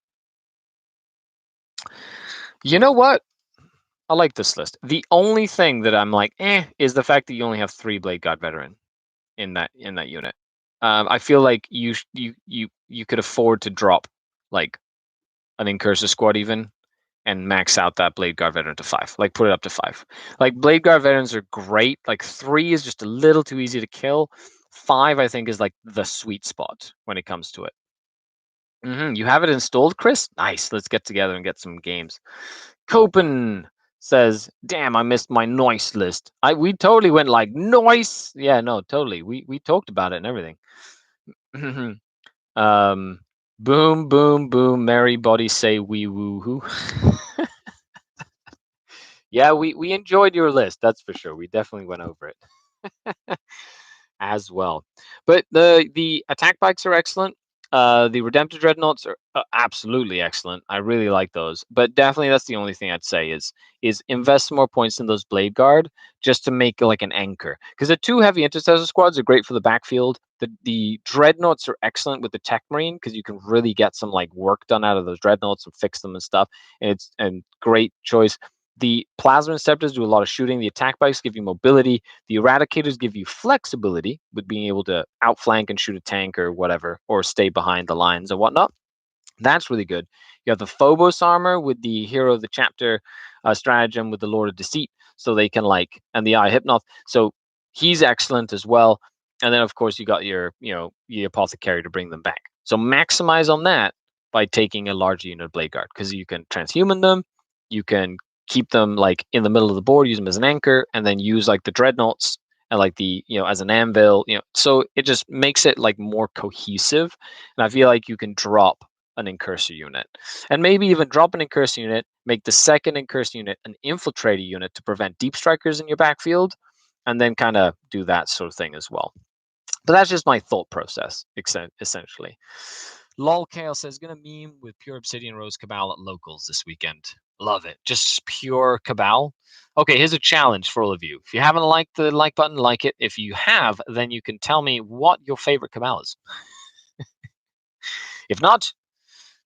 B: You know what? I like this list. The only thing that I'm like, is the fact that you only have 3 Blade Guard veteran in that unit. I feel like you could afford to drop like an Incursor squad even, and max out that Blade Guard veteran to 5. Like put it up to 5. Like Blade Guard veterans are great. Like 3 is just a little too easy to kill. 5 I think is like the sweet spot when it comes to it. You have it installed, Chris? Nice. Let's get together and get some games. Copen says, "Damn, I missed my noise list." We totally went like noise. Yeah, no, totally. We talked about it and everything. Boom, boom, boom. Merry body say wee woo hoo. Yeah, we enjoyed your list. That's for sure. We definitely went over it as well. But the attack bikes are excellent. The Redemptor Dreadnoughts are absolutely excellent. I really like those. But definitely that's the only thing I'd say is invest more points in those Blade Guard just to make like an anchor. Because the 2 Heavy Intercessor squads are great for the backfield. The Dreadnoughts are excellent with the Tech Marine because you can really get some like work done out of those Dreadnoughts and fix them and stuff. And it's great choice. The Plasma Inceptors do a lot of shooting. The Attack Bikes give you mobility. The Eradicators give you flexibility with being able to outflank and shoot a tank or whatever, or stay behind the lines and whatnot. That's really good. You have the Phobos armor with the Hero of the Chapter stratagem with the Lord of Deceit, so they can and the Eye Hypnoth. So he's excellent as well. And then of course you got your your Apothecary to bring them back. So maximize on that by taking a large unit of Blade Guard, because you can transhuman them, you can keep them in the middle of the board, use them as an anchor, and then use the dreadnoughts and the as an anvil. So it just makes it more cohesive. And I feel like you can drop an incursor unit, and maybe even drop an incursor unit, make the second incursor unit an infiltrator unit to prevent deep strikers in your backfield, and then kind of do that sort of thing as well. But that's just my thought process, essentially. Lol Chaos says, gonna meme with pure Obsidian Rose Cabal at locals this weekend. Love it. Just pure Cabal. Okay, here's a challenge for all of you. If you haven't liked the like button, like it. If you have, then you can tell me what your favorite Cabal is. If not,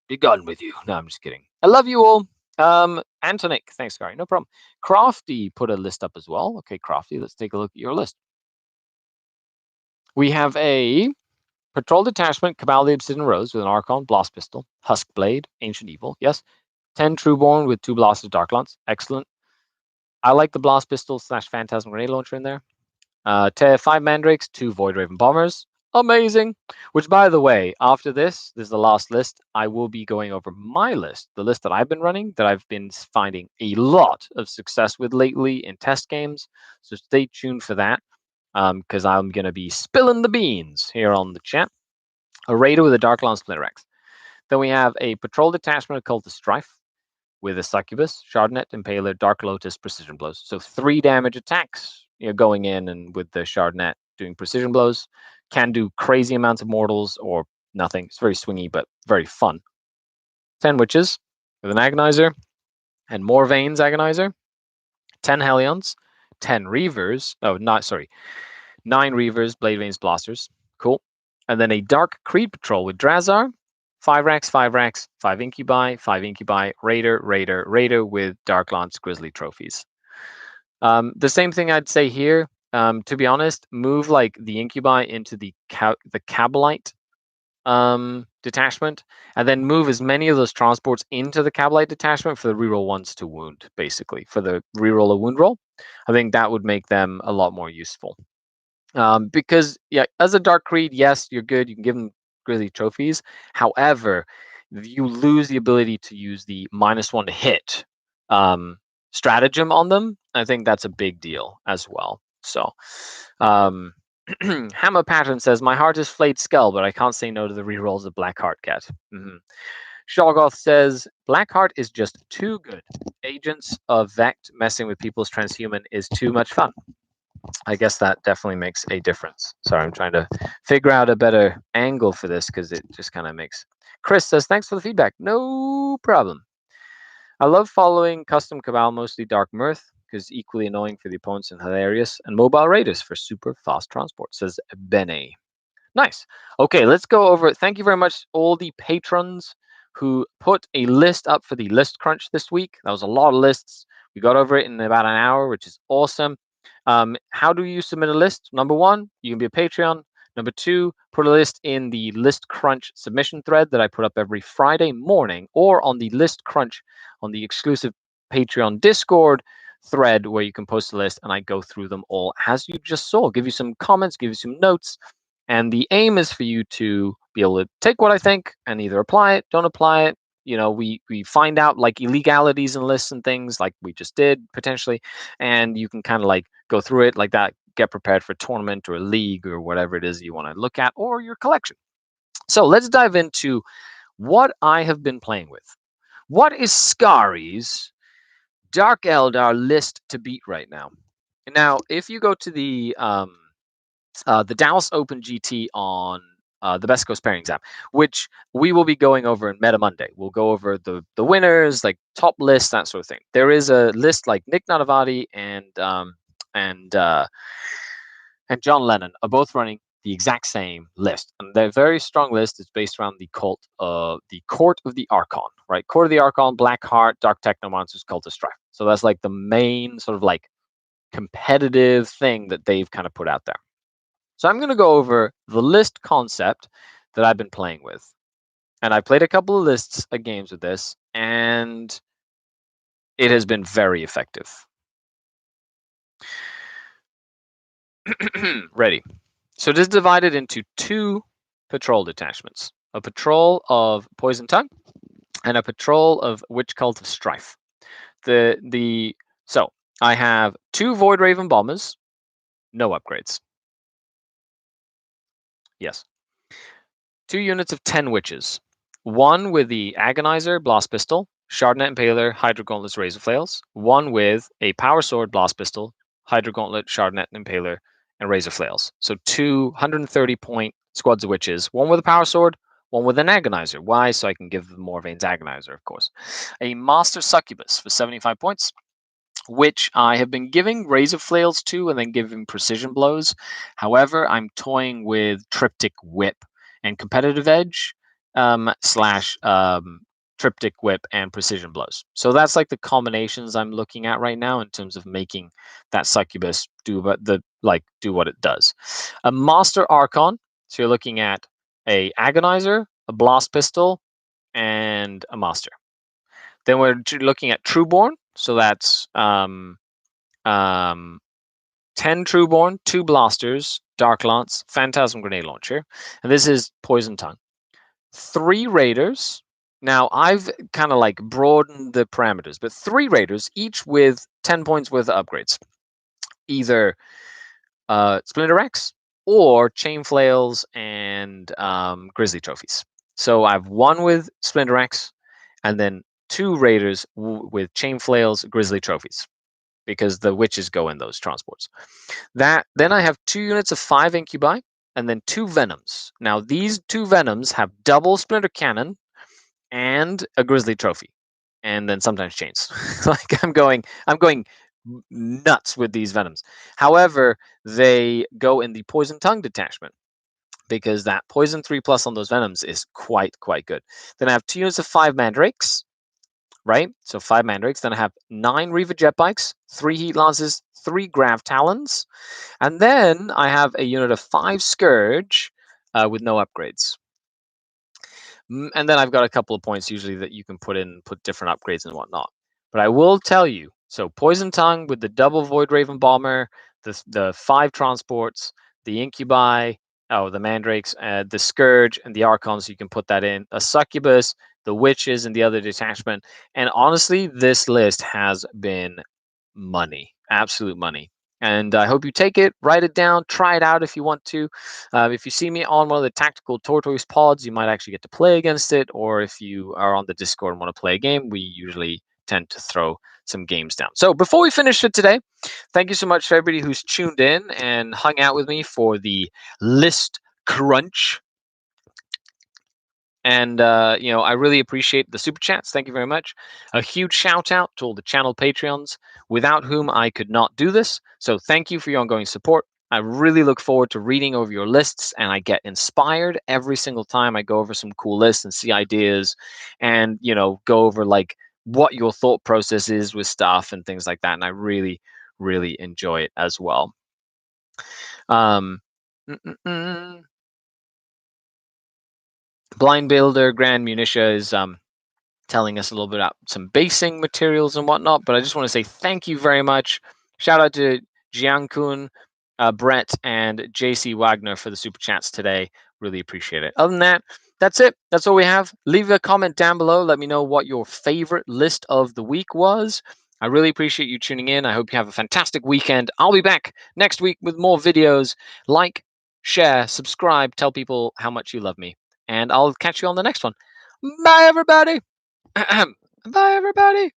B: be gone with you. No, I'm just kidding. I love you all. Antonik, thanks, Scari. No problem. Crafty put a list up as well. Okay, Crafty, let's take a look at your list. We have a Patrol Detachment, Cabal the Obsidian Rose with an Archon, Blast Pistol, Husk Blade, Ancient Evil. Yes. 10 Trueborn with 2 Blasted Dark Lance. Excellent. I like the Blast Pistol / Phantasm Grenade Launcher in there. 5 Mandrakes, 2 Void Raven Bombers. Amazing. Which, by the way, after this is the last list. I will be going over my list, the list that I've been running, that I've been finding a lot of success with lately in test games. So stay tuned for that, because I'm going to be spilling the beans here on the chat. A Raider with a Dark Lance Splinter Axe. Then we have a Patrol Detachment of Cult of Strife with a Succubus, Chardonnette, Impaler, Dark Lotus, Precision Blows. So 3 damage attacks, going in and with the Chardonnette doing precision blows. Can do crazy amounts of mortals or nothing. It's very swingy, but very fun. 10 Witches with an Agonizer and more Veins Agonizer. 10 Hellions, 10 Reavers. Oh, 9 Reavers, Blade Veins Blasters. Cool. And then a Dark Creed Patrol with Drazar. 5 Racks, 5 Racks, 5 Incubi, 5 Incubi, Raider with Dark Lance Grizzly trophies. The same thing I'd say here. To be honest, move the Incubi into the Cabalite detachment, and then move as many of those transports into the Cabalite detachment for the reroll 1s to wound, basically, for the reroll a wound roll. I think that would make them a lot more useful. Because, as a Dark Creed, yes, you're good. You can give them Grizzly trophies. However, you lose the ability to use the -1 to hit stratagem on them. I think that's a big deal as well. So, Hammer Pattern says, my heart is flayed skull, but I can't say no to the rerolls of Blackheart Cat. Shoggoth says, Blackheart is just too good. Agents of Vect messing with people's transhuman is too much fun. I guess that definitely makes a difference. Sorry, I'm trying to figure out a better angle for this because it just kind of makes... Chris says, thanks for the feedback. No problem. I love following custom Cabal, mostly Dark Mirth, because equally annoying for the opponents and hilarious, and Mobile Raiders for super fast transport, says Bene. Nice. Okay, let's go over... Thank you very much, all the patrons who put a list up for the list crunch this week. That was a lot of lists. We got over it in about an hour, which is awesome. How do you submit a list? Number 1, you can be a Patreon. Number 2, put a list in the List Crunch submission thread that I put up every Friday morning, or on the List Crunch on the exclusive Patreon Discord thread where you can post a list and I go through them all as you just saw. Give you some comments, give you some notes. And the aim is for you to be able to take what I think and either apply it, don't apply it. We find out illegalities in lists and things like we just did potentially, and you can kind of go through it like that, get prepared for a tournament or a league or whatever it is you want to look at, or your collection. So let's dive into what I have been playing with. What is Scari's Dark Eldar list to beat right now? Now, if you go to the Dallas Open GT on the Best Coast Pairings app, which we will be going over in Meta Monday. We'll go over the winners, top lists, that sort of thing. There is a list Nick Nanavati and John Lennon are both running the exact same list, and they're very strong list. It's based around the Court of the Archon, right? Court of the Archon, Blackheart, Dark Technomancers, Cult of Strife. So that's like the main sort of like competitive thing that they've kind of put out there. So I'm going to go over the list concept that I've been playing with, and I played a couple of lists of games with this, and it has been very effective. Ready. So it is divided into 2 patrol detachments. A patrol of Poison Tongue and a patrol of Witch Cult of Strife. So I have 2 Void Raven Bombers, no upgrades. Yes. 2 units of 10 Witches. 1 with the Agonizer, Blast Pistol, Shardnet Impaler, Hydra Gauntlets, Razor Flails. 1 with a Power Sword, Blast Pistol, Hydra Gauntlet, Shardnet Impaler, and Razor Flails. So 2 130-point squads of witches. 1 with a Power Sword, 1 with an Agonizer. Why? So I can give them Morvain's Agonizer, of course. A Master Succubus for 75 points, which I have been giving Razor Flails to and then giving Precision Blows. However, I'm toying with Triptych Whip and Competitive Edge slash Triptych Whip and Precision Blows. So that's like the combinations I'm looking at right now in terms of making that Succubus do what it does. A Master Archon, so you're looking at a Agonizer, a Blast Pistol, and a Master. Then we're looking at Trueborn, so that's 10 Trueborn, 2 Blasters, Dark Lance, Phantasm Grenade Launcher, and this is Poison Tongue. 3 Raiders. Now, I've kind of like broadened the parameters, but 3 Raiders, each with 10 points worth of upgrades. Either Splinter X or Chain Flails and Grizzly Trophies. So I have 1 with Splinter X, and then 2 Raiders with Chain Flails, Grizzly Trophies, because the witches go in those transports. Then I have 2 units of 5 Incubi, and then 2 Venoms. Now these 2 Venoms have double Splinter Cannon and a Grizzly Trophy, and then sometimes chains. Like I'm going nuts with these Venoms. However, they go in the Poison Tongue detachment, because that poison 3+ on those Venoms is quite good. Then I have 2 units of 5 Mandrakes, right? So 5 Mandrakes. Then I have 9 Reaver Jet Bikes, 3 Heat Lances, 3 Grav Talons, and then I have a unit of 5 Scourge with no upgrades. And then I've got a couple of points usually that you can put different upgrades and whatnot. But I will tell you, so Poison Tongue with the double Void Raven Bomber, the 5 transports, the Incubi, the Mandrakes, the Scourge, and the Archons, you can put that in. A Succubus, the Witches, and the other detachment. And honestly, this list has been money, absolute money. And I hope you take it, write it down, try it out if you want to. If you see me on one of the tactical Tortoise pods, you might actually get to play against it. Or if you are on the Discord and want to play a game, we usually tend to throw some games down. So before we finish for today, thank you so much for everybody who's tuned in and hung out with me for the list crunch. And, I really appreciate the super chats. Thank you very much. A huge shout out to all the channel Patreons, without whom I could not do this. So thank you for your ongoing support. I really look forward to reading over your lists, and I get inspired every single time I go over some cool lists and see ideas and, go over like what your thought process is with stuff and things like that. And I really, really enjoy it as well. Blind Builder Grand Munitia is telling us a little bit about some basing materials and whatnot, but I just want to say thank you very much. Shout out to Jiankun, Brett, and JC Wagner for the super chats today. Really appreciate it. Other than that, that's it. That's all we have. Leave a comment down below. Let me know what your favorite list of the week was. I really appreciate you tuning in. I hope you have a fantastic weekend. I'll be back next week with more videos. Like, share, subscribe, tell people how much you love me. And I'll catch you on the next one. Bye, everybody. Bye, everybody.